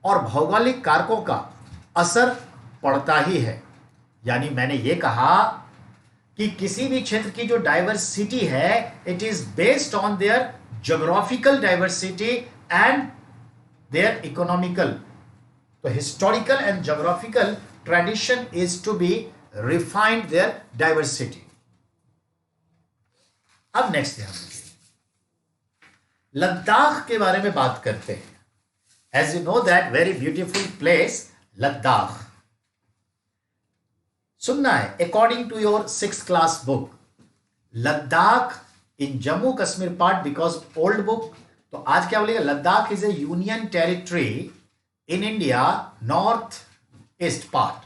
और भौगोलिक कारकों का असर पड़ता ही है। यानी मैंने ये कहा कि किसी भी क्षेत्र की जो डाइवर्सिटी है it is based on their geographical diversity and their economical. तो historical and geographical tradition is to be refined their diversity. अब नेक्स्ट ध्यान दीजिए, लद्दाख के बारे में बात करते हैं। As you know that very beautiful place Ladakh. सुनना है, according to your 6th class book, Ladakh in Jammu Kashmir part because old book, तो आज क्या बोलेगा? Ladakh is a union territory in India north east part.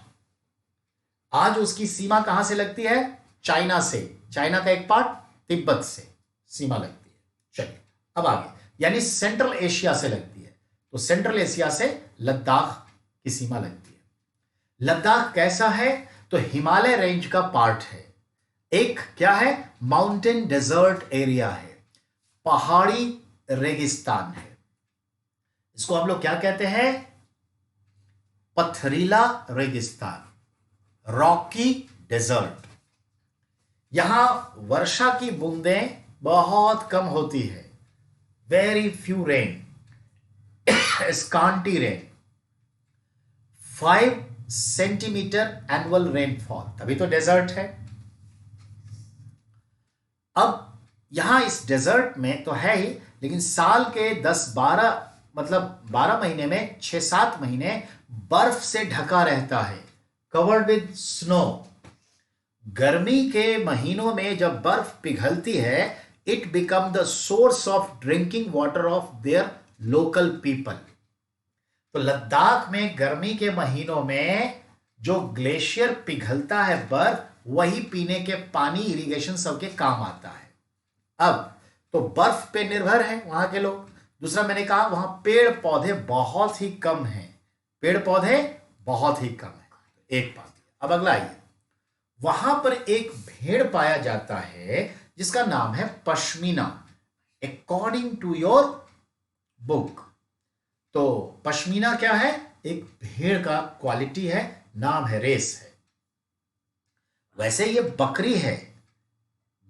आज उसकी सीमा कहां से लगती है? चाइना से। चाइना का एक पार्ट तिब्बत से सीमा लगती है। चलिए अब आगे, यानी सेंट्रल एशिया से लगती है, तो सेंट्रल एशिया से लद्दाख की सीमा लगती है। लद्दाख कैसा है? तो हिमालय रेंज का पार्ट है। एक क्या है? माउंटेन डेजर्ट एरिया है, पहाड़ी रेगिस्तान है। इसको हम लोग क्या कहते हैं? पथरीला रेगिस्तान, रॉकी डेजर्ट। यहां वर्षा की बूंदें बहुत कम होती है, very few rain, scanty rain, 5 centimetre annual rainfall, तभी तो डेजर्ट है। अब यहां इस डेजर्ट में तो है ही, लेकिन साल के 10-12 मतलब 12 महीने में 6-7 महीने बर्फ से ढका रहता है, कवर्ड विद स्नो। गर्मी के महीनों में जब बर्फ पिघलती है it become the source of drinking water of their local people. तो लद्दाख में गर्मी के महीनों में जो ग्लेशियर पिघलता है बर्फ, वही पीने के पानी इरिगेशन सबके काम आता है। अब तो बर्फ पे निर्भर है वहां के लोग। दूसरा मैंने कहा वहां पेड़ पौधे बहुत ही कम हैं, पेड़ पौधे बहुत ही कम है, एक बात। अब अगला आइए, वहां पर एक भेड़ पाया जाता है जिसका नाम है pashmina, according to your book. तो पश्मीना क्या है? एक भेड़ का क्वालिटी है, नाम है, रेस है। वैसे ये बकरी है,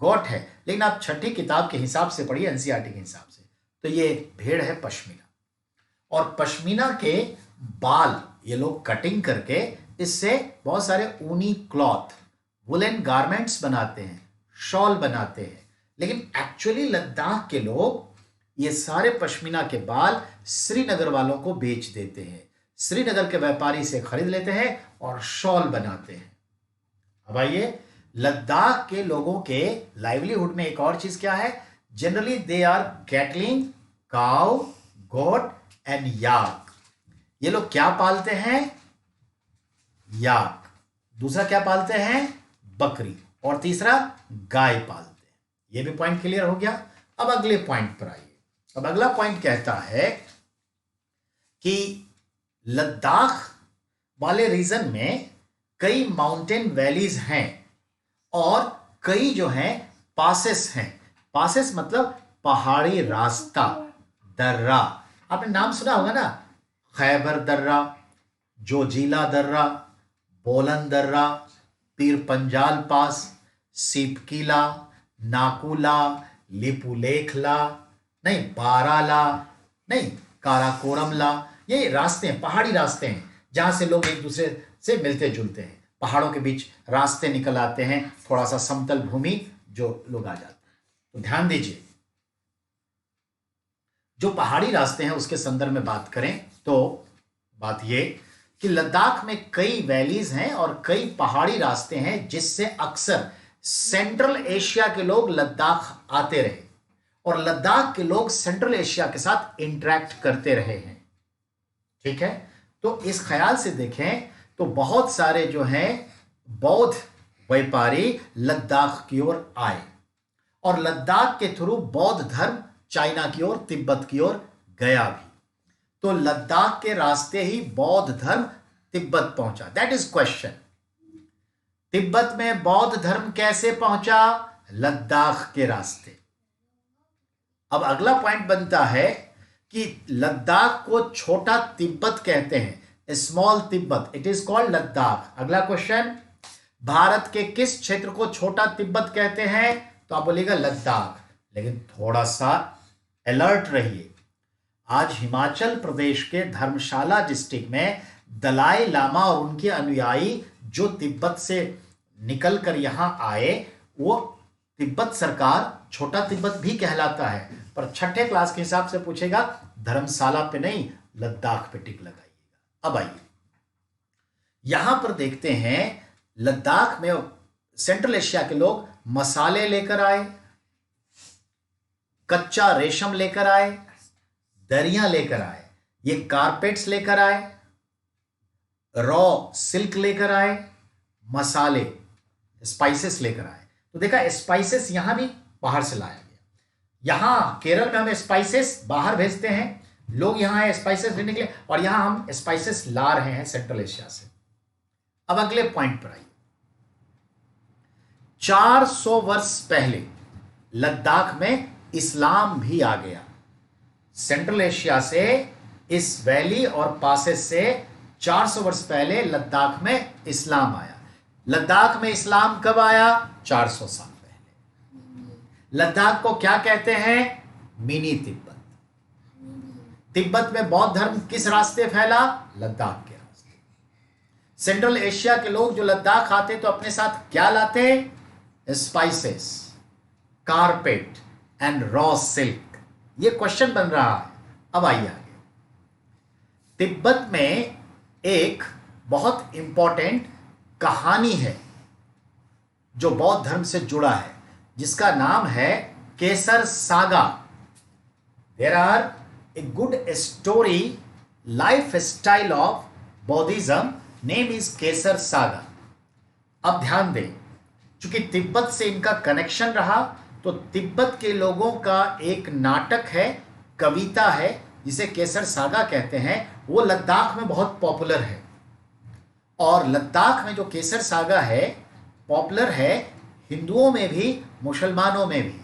गोट है, लेकिन आप छठी किताब के हिसाब से पढ़िए, एनसीईआरटी के हिसाब से, तो ये भेड़ है पश्मीना। और पश्मीना के बाल ये लोग कटिंग करके इससे बहुत सारे ऊनी क्लॉथ, वुलन गारमेंट्स बनाते हैं, शॉल बनाते हैं। लेकिन एक्चुअली लद्दाख के लोग ये सारे पश्मीना के बाल श्रीनगर वालों को बेच देते हैं, श्रीनगर के व्यापारी से खरीद लेते हैं और शॉल बनाते हैं। अब आइए, लद्दाख के लोगों के लाइवलीहुड में एक और चीज क्या है? Generally they are cattling, cow, goat and yak. ये लोग क्या पालते हैं? याक। दूसरा क्या पालते हैं? बकरी। और तीसरा गाय पालते हैं। ये भी पॉइंट क्लियर हो गया। अब अगले पॉइंट पर आइए। अब अगला पॉइंट कहता है कि लद्दाख वाले रीजन में कई माउंटेन वैलीज हैं और कई जो हैं पासेस हैं। पासेस मतलब पहाड़ी रास्ता, दर्रा। आपने नाम सुना होगा ना, खैबर दर्रा, जोजिला दर्रा, बोलन दर्रा, पीर पंजाल पास, सीपकीला, नाकुला, लिपुलेखला, नहीं बाराला, नहीं काराकोरमला। ये रास्ते हैं, पहाड़ी रास्ते हैं, जहां से लोग एक दूसरे से मिलते जुलते हैं। पहाड़ों के बीच रास्ते निकल आते हैं, थोड़ा सा समतल भूमि जो लोग आ जाते हैं। तो ध्यान दीजिए, जो पहाड़ी रास्ते हैं उसके संदर्भ में बात करें तो बात ये कि लद्दाख में कई वैलीज हैं और कई पहाड़ी रास्ते हैं जिससे अक्सर सेंट्रल एशिया के लोग लद्दाख आते रहे और लद्दाख के लोग सेंट्रल एशिया के साथ इंटरेक्ट करते रहे हैं। ठीक है, तो इस ख्याल से देखें तो बहुत सारे जो हैं बौद्ध व्यापारी लद्दाख की ओर आए और लद्दाख के थ्रू बौद्ध धर्म चाइना की ओर, तिब्बत की ओर गया भी। तो लद्दाख के रास्ते ही बौद्ध धर्म तिब्बत पहुंचा। That is question. तिब्बत में बौद्ध धर्म कैसे पहुंचा? लद्दाख के रास्ते। अब अगला पॉइंट बनता है कि लद्दाख को छोटा तिब्बत कहते हैं, small Tibet, it is called Ladakh. अगला क्वेश्चन, भारत के किस क्षेत्र को छोटा तिब्बत कहते हैं? तो आप बोलिएगा लद्दाख। लेकिन थोड़ा सा अलर्ट रहिए, आज हिमाचल प्रदेश के धर्मशाला डिस्ट्रिक्ट में दलाई लामा और उनके अनुयायी जो तिब्बत से निकलकर यहां आए, वो तिब्बत सरकार छोटा तिब्बत भी कहलाता है, पर छठे क्लास के हिसाब से पूछेगा धर्मशाला पे नहीं, लद्दाख पे टिक लगाइएगा। अब आइए यहां पर देखते हैं, लद्दाख में सेंट्रल एशिया के लोग मसाले लेकर आए, कच्चा रेशम लेकर आए, दरियां लेकर आए, ये कारपेट्स लेकर आए, रॉ सिल्क लेकर आए, मसाले स्पाइसेस लेकर आए। तो देखा स्पाइसेस यहां भी बाहर से लाया गया। यहां केरल में हम स्पाइसेस बाहर भेजते हैं, लोग यहां आए स्पाइसेस लेने के लिए, और यहां हम स्पाइसेस ला रहे हैं सेंट्रल एशिया से। अब अगले पॉइंट पर आइए, 400 वर्ष पहले लद्दाख में इस्लाम भी आ गया। सेंट्रल एशिया से इस वैली और पासेस से 400 वर्ष पहले लद्दाख में इस्लाम आया। लद्दाख में इस्लाम कब आया? 400 साल पहले। लद्दाख को क्या कहते हैं? मिनी तिब्बत। तिब्बत में बौद्ध धर्म किस रास्ते फैला? लद्दाख के रास्ते। सेंट्रल एशिया के लोग जो लद्दाख आते तो अपने साथ क्या लाते? Spices, carpet and raw silk. ये क्वेश्चन बन रहा है। अब आइए आगे। तिब्बत में एक बहुत इंपॉर्टेंट कहानी है जो बौद्ध धर्म से जुड़ा है, जिसका नाम है Kesar saga. There are a good story life style of Buddhism, name is Kesar saga. अब ध्यान दें, चूंकि तिब्बत से इनका कनेक्शन रहा, तो तिब्बत के लोगों का एक नाटक है, कविता है, जिसे केसर सागा कहते हैं। वो लद्दाख में बहुत पॉपुलर है, और लद्दाख में जो केसर सागा है पॉपुलर है हिंदुओं में भी, मुसलमानों में भी।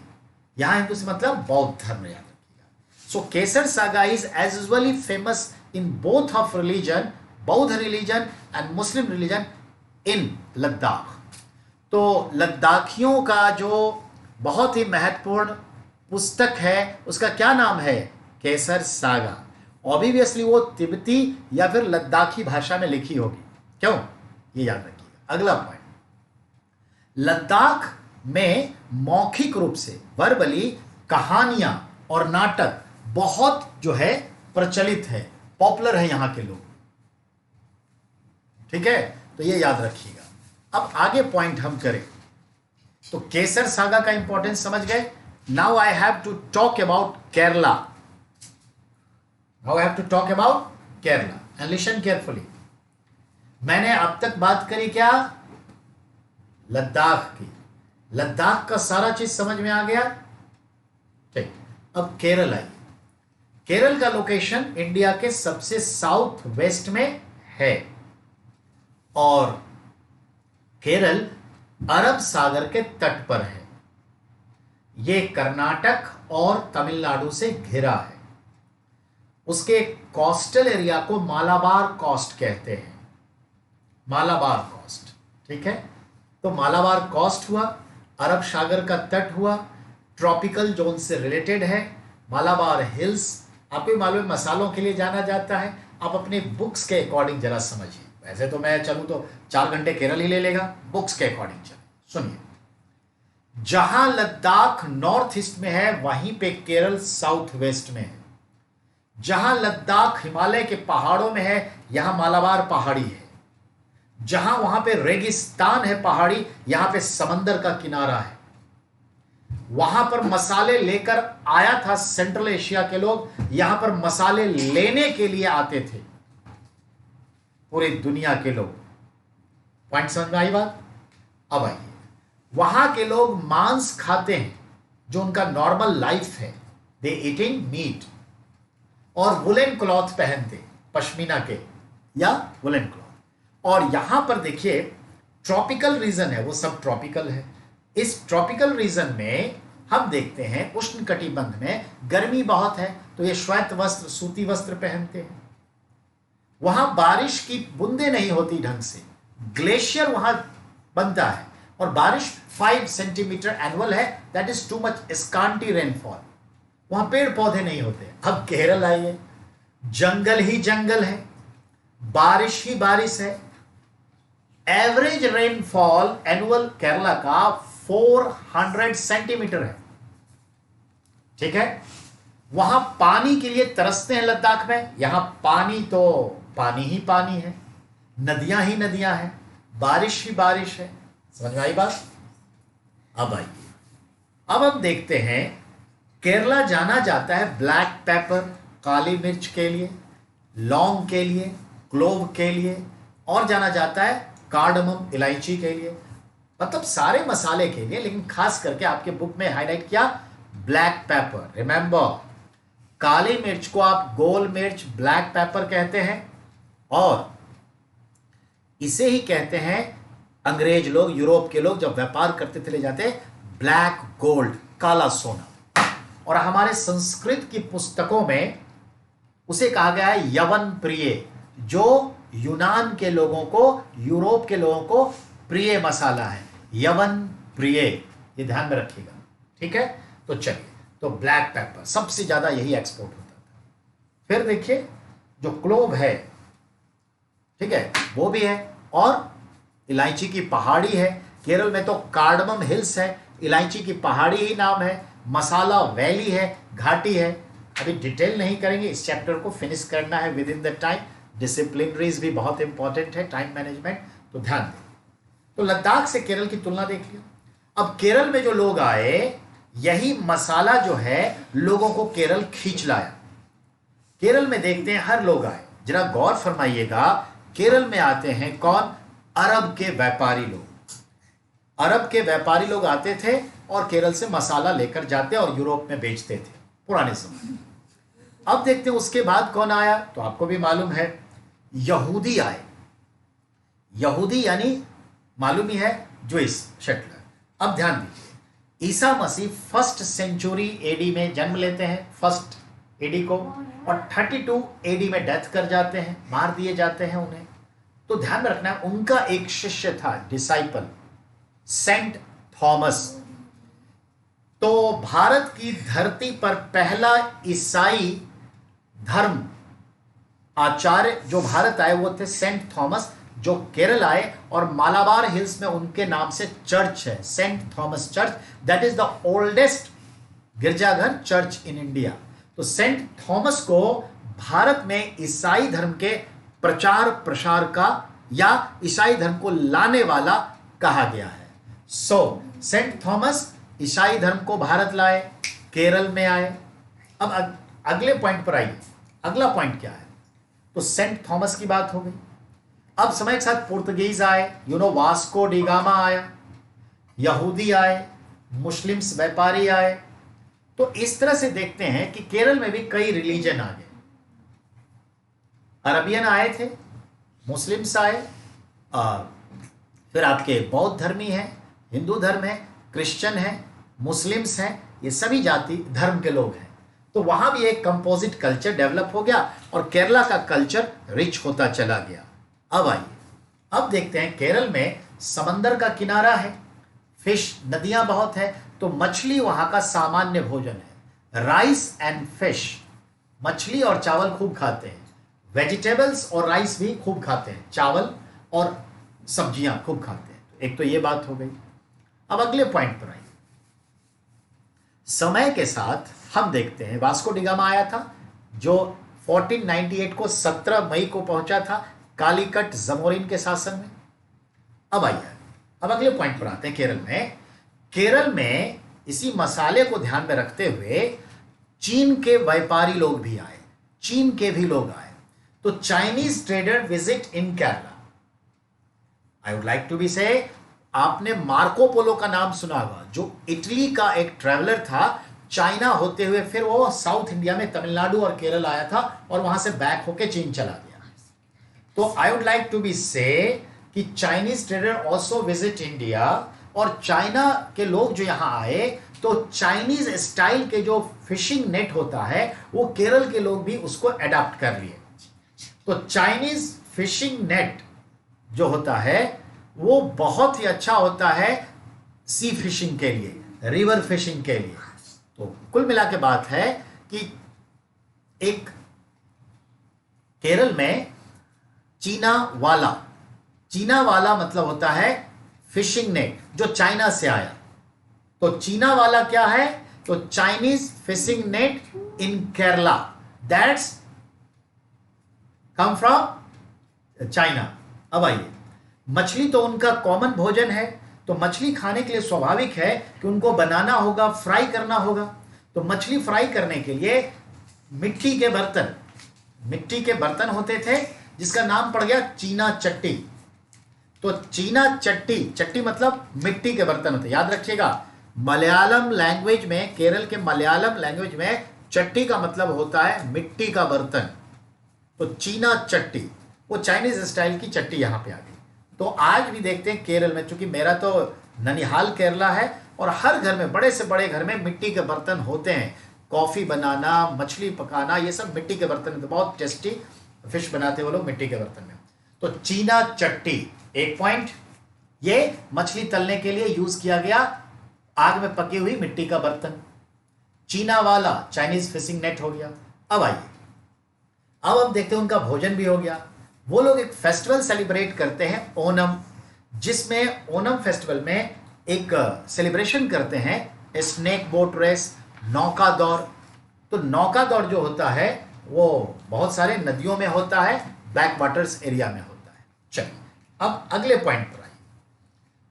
यहां हिंदू से मतलब बौद्ध धर्म, याद रखिएगा। So Kesar saga is as usually famous in both of religion, Bauddh religion and Muslim religion in Ladakh. तो लद्दाखियों का जो बहुत ही महत्वपूर्ण पुस्तक है, उसका क्या नाम है? केसर सागा। ऑब्वियसली वो तिब्बती या फिर लद्दाखी भाषा में लिखी होगी। क्यों? ये याद रखिएगा। अगला पॉइंट, लद्दाख में मौखिक रूप से वर्बली कहानियां और नाटक बहुत जो है प्रचलित है, पॉपुलर है यहां के लोग। ठीक है, तो ये याद रखिएगा। अब आगे पॉइंट हम करें तो केसर सागा का इंपॉर्टेंस समझ गए। Now I have to talk about Kerala. Now I have to talk about Kerala and listen carefully. मैंने अब तक बात करी क्या? लद्दाख की। लद्दाख का सारा चीज समझ में आ गया। ठीक, अब केरल आइए। केरल का लोकेशन इंडिया के सबसे साउथ वेस्ट में है, और केरल अरब सागर के तट पर है। यह कर्नाटक और तमिलनाडु से घिरा है। उसके कोस्टल एरिया को मालाबार कोस्ट कहते हैं, मालाबार कोस्ट। ठीक है, तो मालाबार कोस्ट हुआ, अरब सागर का तट हुआ, ट्रॉपिकल जोन से रिलेटेड है। मालाबार हिल्स आपको मालूम है मसालों के लिए जाना जाता है। आप अपने बुक्स के अकॉर्डिंग जरा समझिए। वैसे तो मैं चलूं तो 4 घंटे केरल ही ले लेगा, बुक्स के अकॉर्डिंग चलिए। सुनिए, जहां लद्दाख नॉर्थ ईस्ट में है, वहीं पे केरल साउथ वेस्ट में है। जहां लद्दाख हिमालय के पहाड़ों में है, यहां मालाबार पहाड़ी है। जहां वहां पे रेगिस्तान है पहाड़ी, यहां पे समंदर का किनारा है। वहां पर मसाले लेकर आया था सेंट्रल एशिया के लोग, यहां पर मसाले लेने के लिए आते थे पूरी दुनिया के लोग। पॉइंट समझ में आई बात? अब आइए, वहां के लोग मांस खाते हैं, जो उनका नॉर्मल लाइफ है, दे ईटिंग मीट, और वुलन क्लॉथ पहनते, पश्मीना के या वुलन क्लॉथ। और यहां पर देखिए ट्रॉपिकल रीजन है, वो सब ट्रॉपिकल है। इस ट्रॉपिकल रीजन में हम देखते हैं उष्ण कटिबंध में गर्मी बहुत है, तो ये श्वेत वस्त्र, सूती वस्त्र पहनते हैं। वहां बारिश की बूंदें नहीं होती ढंग से, ग्लेशियर वहां बनता है और बारिश 5 सेंटीमीटर एनुअल है, that is too much scanty rainfall. वहां पेड़ पौधे नहीं होते। अब केरल आइए, जंगल ही जंगल है, बारिश ही बारिश है। एवरेज रेनफॉल एनुअल केरला का 400 सेंटीमीटर है, ठीक है। वहां पानी के लिए तरसते हैं लद्दाख में, यहां पानी तो पानी ही पानी है, नदियां ही नदियां हैं, बारिश ही बारिश है। समझ में आई बात? अब आइए, अब हम देखते हैं केरला जाना जाता है ब्लैक पेपर, काली मिर्च के लिए, लौंग के लिए, क्लोव के लिए, और जाना जाता है कार्डमम, इलायची के लिए, मतलब सारे मसाले के लिए। लेकिन खास करके आपके बुक में हाईलाइट किया ब्लैक पेपर। रिमेंबर, काली मिर्च को आप गोल मिर्च, ब्लैक पेपर कहते हैं, और इसे ही कहते हैं अंग्रेज लोग, यूरोप के लोग जब व्यापार करते थे ले जाते ब्लैक गोल्ड, काला सोना। और हमारे संस्कृत की पुस्तकों में उसे कहा गया है यवन प्रिय, जो यूनान के लोगों को, यूरोप के लोगों को प्रिय मसाला है, यवन प्रिय, ये ध्यान में रखिएगा, ठीक है। तो चलिए, तो ब्लैक पेपर सबसे ज्यादा यही एक्सपोर्ट होता था। फिर देखिए जो क्लोव है, ठीक है, वो भी है, और इलायची की पहाड़ी है। केरल में तो कार्डमम हिल्स है, इलायची की पहाड़ी ही नाम है, मसाला वैली है, घाटी है। अभी डिटेल नहीं करेंगे, इस चैप्टर को फिनिश करना है विद इन द टाइम। डिसिप्लिनरीज भी बहुत इंपॉर्टेंट है, टाइम मैनेजमेंट, तो ध्यान दें। तो लद्दाख से केरल की तुलना देख लिया। अब केरल में जो लोग आए, यही मसाला जो है लोगों को केरल खींच लाया। केरल में देखते हैं हर लोग आए, जरा गौर फरमाइएगा, केरल में आते हैं कौन? अरब के व्यापारी लोग। अरब के व्यापारी लोग आते थे और केरल से मसाला लेकर जाते और यूरोप में बेचते थे पुराने समय। अब देखते हैं उसके बाद कौन आया, तो आपको भी मालूम है, यहूदी आए। यहूदी यानी मालूम ही है, ज्यूइश सेटलर। अब ध्यान दीजिए, Isa Masih 1st century AD में जन्म लेते हैं, 1st एडी को, और 32 एडी में डेथ कर जाते हैं, मार दिए जाते हैं उन्हें। तो ध्यान में रखना है, उनका एक शिष्य था, डिसाइपल, सेंट थॉमस। तो भारत की धरती पर पहला ईसाई धर्म आचार्य जो भारत आए वो थे सेंट थॉमस, जो केरल आए, और मालाबार हिल्स में उनके नाम से चर्च है, Saint Thomas church, that is the oldest गिरजाघर चर्च इन इंडिया। तो सेंट थॉमस को भारत में ईसाई धर्म के प्रचार प्रसार का या ईसाई धर्म को लाने वाला कहा गया है। सो सेंट थॉमस ईसाई धर्म को भारत लाए, केरल में आए। अब अगले पॉइंट पर आइए, अगला पॉइंट क्या है? तो सेंट थॉमस की बात हो गई। अब समय के साथ पुर्तगीज आए, वास्को डी गामा आया, यहूदी आए, मुस्लिम्स व्यापारी आए। तो इस तरह से देखते हैं कि केरल में भी कई रिलीजन आ गए। अरबियन आए थे, मुस्लिम्स आए, फिर आपके बौद्ध धर्मी हैं, हिंदू धर्म है, क्रिश्चियन है, मुस्लिम्स हैं, ये सभी जाति धर्म के लोग हैं। तो वहां भी एक कंपोजिट कल्चर डेवलप हो गया और केरला का कल्चर रिच होता चला गया। अब आइए, अब देखते हैं केरल में समंदर का किनारा है, फिश, नदियां बहुत है, तो मछली वहां का सामान्य भोजन है। राइस एंड फिश, मछली और चावल खूब खाते हैं, वेजिटेबल्स और राइस भी खूब खाते हैं, चावल और सब्जियां खूब खाते हैं। एक तो ये बात हो गई। अब अगले पॉइंट पर आइए। समय के साथ हम देखते हैं वास्को डी गामा आया था, जो 1498 को 17 मई को पहुंचा था कालीकट जमोरिन के शासन में। अब आइए, अब अगले पॉइंट पर आते हैं। केरल में इसी मसाले को ध्यान में रखते हुए चीन के व्यापारी लोग भी आए, चीन के भी लोग आए। तो Chinese trader visit in Kerala. I would like to be say, आपने मार्को पोलो का नाम सुना होगा, जो इटली का एक ट्रैवलर था, चाइना होते हुए फिर वो साउथ इंडिया में तमिलनाडु और केरल आया था और वहां से बैक होके चीन चला गया। तो I would like to be say कि Chinese trader also visit India, और चाइना के लोग जो यहां आए तो चाइनीज स्टाइल के जो फिशिंग नेट होता है वो केरल के लोग भी उसको अडॉप्ट कर लिए। तो चाइनीज फिशिंग नेट जो होता है वो बहुत ही अच्छा होता है सी फिशिंग के लिए, रिवर फिशिंग के लिए। तो कुल मिला के बात है कि एक केरल में चीना वाला मतलब होता है फिशिंग नेट जो चाइना से आया। तो चीना वाला क्या है? तो Chinese fishing net in Kerala, that's come from China. अब आइए, मछली तो उनका कॉमन भोजन है, तो मछली खाने के लिए स्वाभाविक है कि उनको बनाना होगा, फ्राई करना होगा। तो मछली फ्राई करने के लिए मिट्टी के बर्तन होते थे, जिसका नाम पड़ गया चीना चट्टी। तो चीना चट्टी मतलब मिट्टी के बर्तन होते, याद रखिएगा। मलयालम लैंग्वेज में, केरल के मलयालम लैंग्वेज में चट्टी का मतलब होता है मिट्टी का बर्तन। तो चीना चट्टी, वो चाइनीज स्टाइल की चट्टी यहां पे आ गई। तो आज भी देखते हैं केरल में, चूंकि मेरा तो ननिहाल केरला है और हर घर में, बड़े से बड़े घर में मिट्टी के बर्तन होते हैं। कॉफी बनाना, मछली पकाना, ये सब मिट्टी के बर्तन में, तो बहुत टेस्टी फिश बनाते वो लोग मिट्टी के बर्तन में। तो चीना चट्टी एक पॉइंट, ये मछली तलने के लिए यूज किया गया आग में पकी हुई मिट्टी का बर्तन। चीना वाला चाइनीज फिशिंग नेट हो गया। अब आइए, अब हम देखते हैं उनका भोजन भी हो गया। वो लोग एक फेस्टिवल सेलिब्रेट करते हैं ओनम, जिसमें ओनम फेस्टिवल में एक सेलिब्रेशन करते हैं स्नेक बोट रेस, नौका दौड़। तो नौका दौड़ जो होता है वो बहुत सारे नदियों में होता है, बैक वाटर्स एरिया में होता है। चलिए अब अगले पॉइंट पर आइए।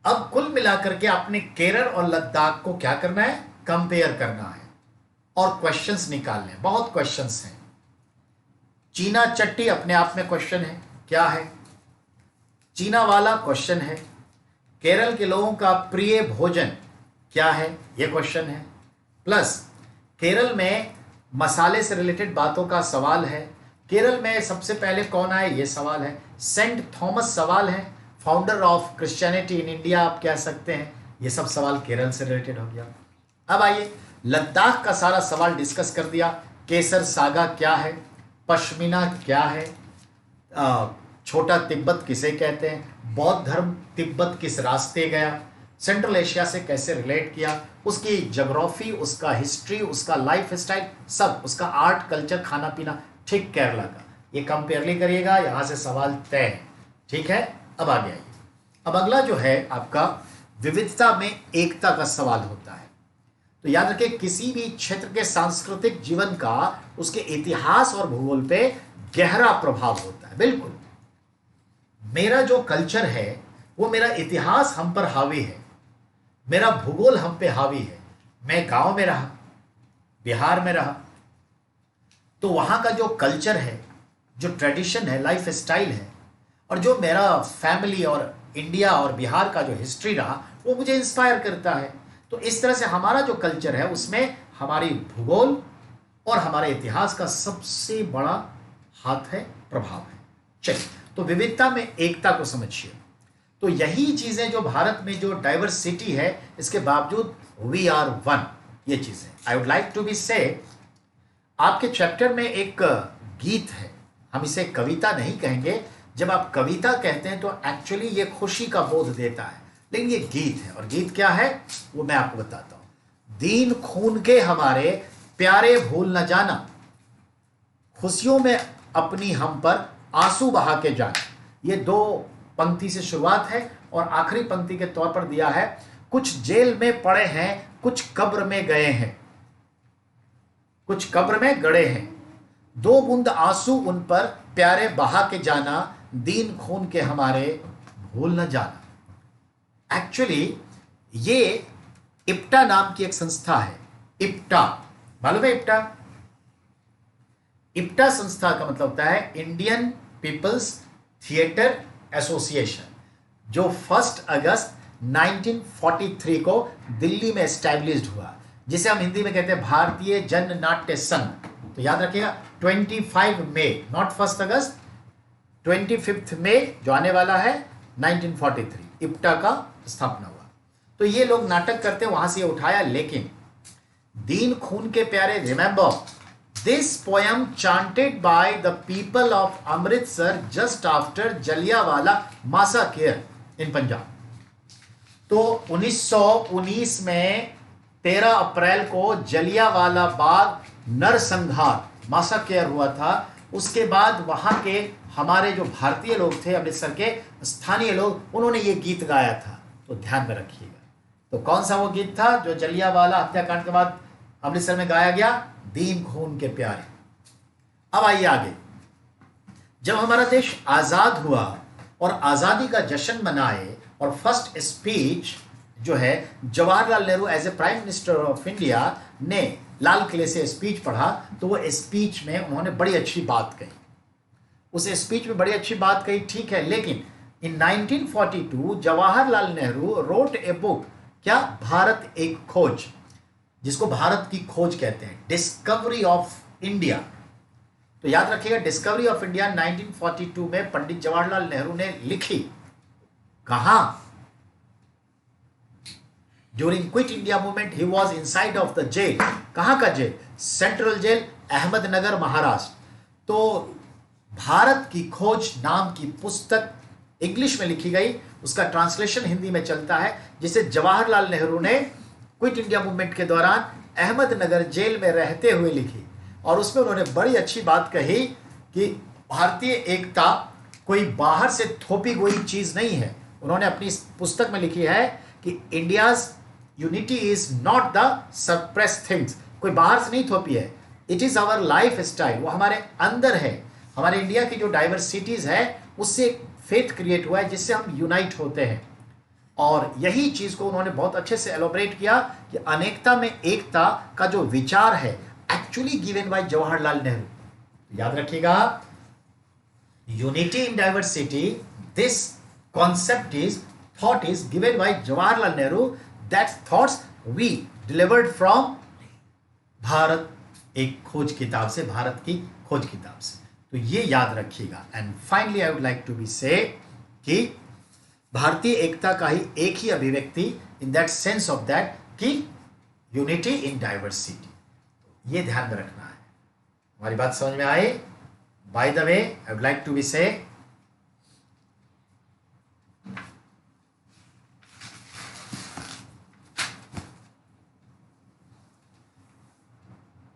अब कुल मिलाकर के आपने केरल और लद्दाख को क्या करना है? कंपेयर करना है और क्वेश्चंस निकालने हैं। बहुत क्वेश्चंस हैं। चीना चट्टी अपने आप में क्वेश्चन है, क्या है? चीना वाला क्वेश्चन है। केरल के लोगों का प्रिय भोजन क्या है? यह क्वेश्चन है। प्लस केरल में मसाले से रिलेटेड बातों का सवाल है। केरल में सबसे पहले कौन आए? यह सवाल है। सेंट थॉमस सवाल है, founder of Christianity in India आप कह सकते हैं। ये सब सवाल केरल से रिलेटेड हो गया। अब आइए, लद्दाख का सारा सवाल डिस्कस कर दिया। केसर सागा क्या है? पश्मीना क्या है? छोटा तिब्बत किसे कहते हैं? बौद्ध धर्म तिब्बत किस रास्ते गया? सेंट्रल एशिया से कैसे रिलेट किया? उसकी ज्योग्राफी, उसका हिस्ट्री, उसका लाइफ स्टाइल, सब, उसका आर्ट, कल्चर, खाना पीना, ठीक केरला का। ये कंपेयरली करिएगा, यहां से सवाल तय है। ठीक है, अब आगे आइए। अब अगला जो है आपका विविधता में एकता का सवाल होता है। तो याद रखिए, किसी भी क्षेत्र के सांस्कृतिक जीवन का उसके इतिहास और भूगोल पे गहरा प्रभाव होता है। बिल्कुल, मेरा जो कल्चर है वो मेरा इतिहास हम पर हावी है, मेरा भूगोल हम पे हावी है। मैं गांव में रहा, बिहार में रहा, तो वहां का जो कल्चर है, जो ट्रेडिशन है, लाइफ स्टाइल है, और जो मेरा फैमिली और इंडिया और बिहार का जो हिस्ट्री रहा, वो मुझे इंस्पायर करता है। तो इस तरह से हमारा जो कल्चर है उसमें हमारी भूगोल और हमारे इतिहास का सबसे बड़ा हाथ है, प्रभाव है। चलिए, तो विविधता में एकता को समझिए। तो यही चीजें जो भारत में जो डाइवर्सिटी है, इसके बावजूद वी आर वन, ये चीजें। I would like to be say, आपके चैप्टर में एक गीत है, हम इसे कविता नहीं कहेंगे। जब आप कविता कहते हैं तो एक्चुअली ये खुशी का बोध देता है, लेकिन ये गीत है। और गीत क्या है वो मैं आपको बताता हूं। दीन खून के हमारे प्यारे भूल न जाना, खुशियों में अपनी हम पर आंसू बहा के जाना। ये दो पंक्ति से शुरुआत है और आखिरी पंक्ति के तौर पर दिया है, कुछ जेल में पड़े हैं, कुछ कब्र में गए हैं, कुछ कब्र में गड़े हैं, दो बूंद आंसू उन पर प्यारे बहा के जाना, दीन खून के हमारे भूल न जाना। एक्चुअली ये इप्टा नाम की एक संस्था है। इप्टा मालूम है? इप्टा इप्टा संस्था का मतलब होता है इंडियन पीपल्स थिएटर एसोसिएशन, जो 1 अगस्त 1943 को दिल्ली में एस्टैब्लिश्ड हुआ, जिसे हम हिंदी में कहते हैं भारतीय जन नाट्य संघ। तो याद रखिएगा 25 मई, नॉट 1 अगस्त, 25 मई जो आने वाला है 1943 इप्टा का स्थापना हुआ। तो ये लोग नाटक करते वहां से ये उठाया। लेकिन दीन खून के प्यारे, remember this poem chanted by the people of Amritsar just after Jallianwala massacre in Punjab. तो 1919 में 13 अप्रैल को जलियांवाला बाग नरसंहार मासाकर हुआ था। उसके बाद वहां के हमारे जो भारतीय लोग थे, अमृतसर के स्थानीय लोग, उन्होंने ये गीत गाया था। तो ध्यान में रखिएगा। तो कौन सा वो गीत था जो जलियांवाला हत्याकांड के बाद अमृतसर में गाया गया? दीन खून के प्यारे। अब आइए आगे। जब हमारा देश आजाद हुआ और आजादी का जश्न मनाए और फर्स्ट स्पीच जो है Jawaharlal Nehru as a prime minister of India ने लाल किले से स्पीच पढ़ा, तो वो स्पीच में उन्होंने बड़ी अच्छी बात कही। उस स्पीच में बड़ी अच्छी बात कही, ठीक है। लेकिन इन 1942 Jawaharlal Nehru wrote a book, क्या? भारत एक खोज, जिसको भारत की खोज कहते हैं, डिस्कवरी ऑफ इंडिया। तो याद रखिएगा, डिस्कवरी ऑफ इंडिया 1942 में पंडित जवाहरलाल नेहरू ने लिखी। कहां? During quit India movement he was inside of the jail. कहां का jail? Central jail, Ahmednagar, Maharashtra. तो भारत की खोज नाम की पुस्तक इंग्लिश में लिखी गई, उसका ट्रांसलेशन हिंदी में चलता है, जिसे जवाहरलाल नेहरू ने क्विट इंडिया मूवमेंट के दौरान अहमदनगर जेल में रहते हुए लिखी। और उसमें उन्होंने बड़ी अच्छी बात कही कि भारतीय एकता कोई बाहर से थोपी हुई चीज नहीं है। उन्होंने अपनी इस पुस्तक में लिखी है कि India's unity is not the suppressed things, कोई बाहर से नहीं थोपी है, it is our lifestyle, वो हमारे अंदर है। हमारे इंडिया की जो डाइवर्सिटीज है उससे फेथ क्रिएट हुआ है, जिससे हम यूनाइट होते हैं। और यही चीज को उन्होंने बहुत अच्छे से एलोबरेट किया कि अनेकता में एकता का जो विचार है actually given by Jawaharlal Nehru. याद रखिएगा, unity in diversity, this concept is thought is given by Jawaharlal Nehru, that thoughts we delivered from Bharat Ek Khoj किताब से, भारत की खोज किताब से। तो ये याद रखिएगा। And finally I would like to be say कि भारतीय एकता का ही एक ही अभिव्यक्ति in that sense of that कि यूनिटी इन डाइवर्सिटी, ये ध्यान में रखना है। हमारी बात समझ में आए? By the way I would like to be say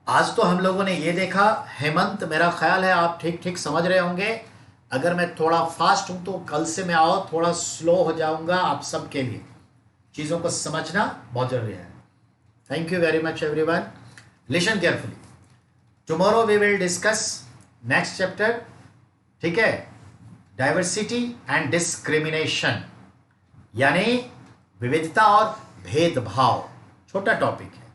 आज तो हम लोगों ने ये देखा, हेमंत, मेरा ख्याल है आप ठीक ठीक समझ रहे होंगे। अगर मैं थोड़ा फास्ट हूं तो कल से मैं आओ थोड़ा स्लो हो जाऊंगा आप सबके लिए। चीज़ों को समझना बहुत जरूरी है। Thank you very much everyone. Listen carefully. Tomorrow we will discuss next chapter, ठीक है, डाइवर्सिटी एंड डिस्क्रिमिनेशन, यानी विविधता और भेदभाव। छोटा टॉपिक है,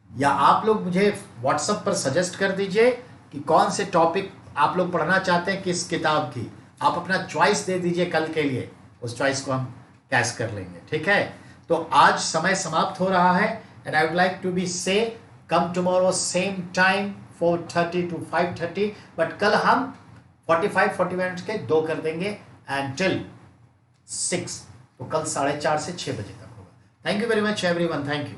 या आप लोग मुझे व्हाट्सएप पर सजेस्ट कर दीजिए कि कौन से टॉपिक आप लोग पढ़ना चाहते हैं, किस किताब की। आप अपना चॉइस दे दीजिए कल के लिए, उस चॉइस को हम कैश कर लेंगे, ठीक है। तो आज समय समाप्त हो रहा है and I would like to be say come tomorrow same time 4:30 to 5:30, but कल हम 45-40 मिनट के 2 कर देंगे एंड टिल 6। तो कल 4:30 से 6 बजे तक होगा। Thank you very much everyone, thank you.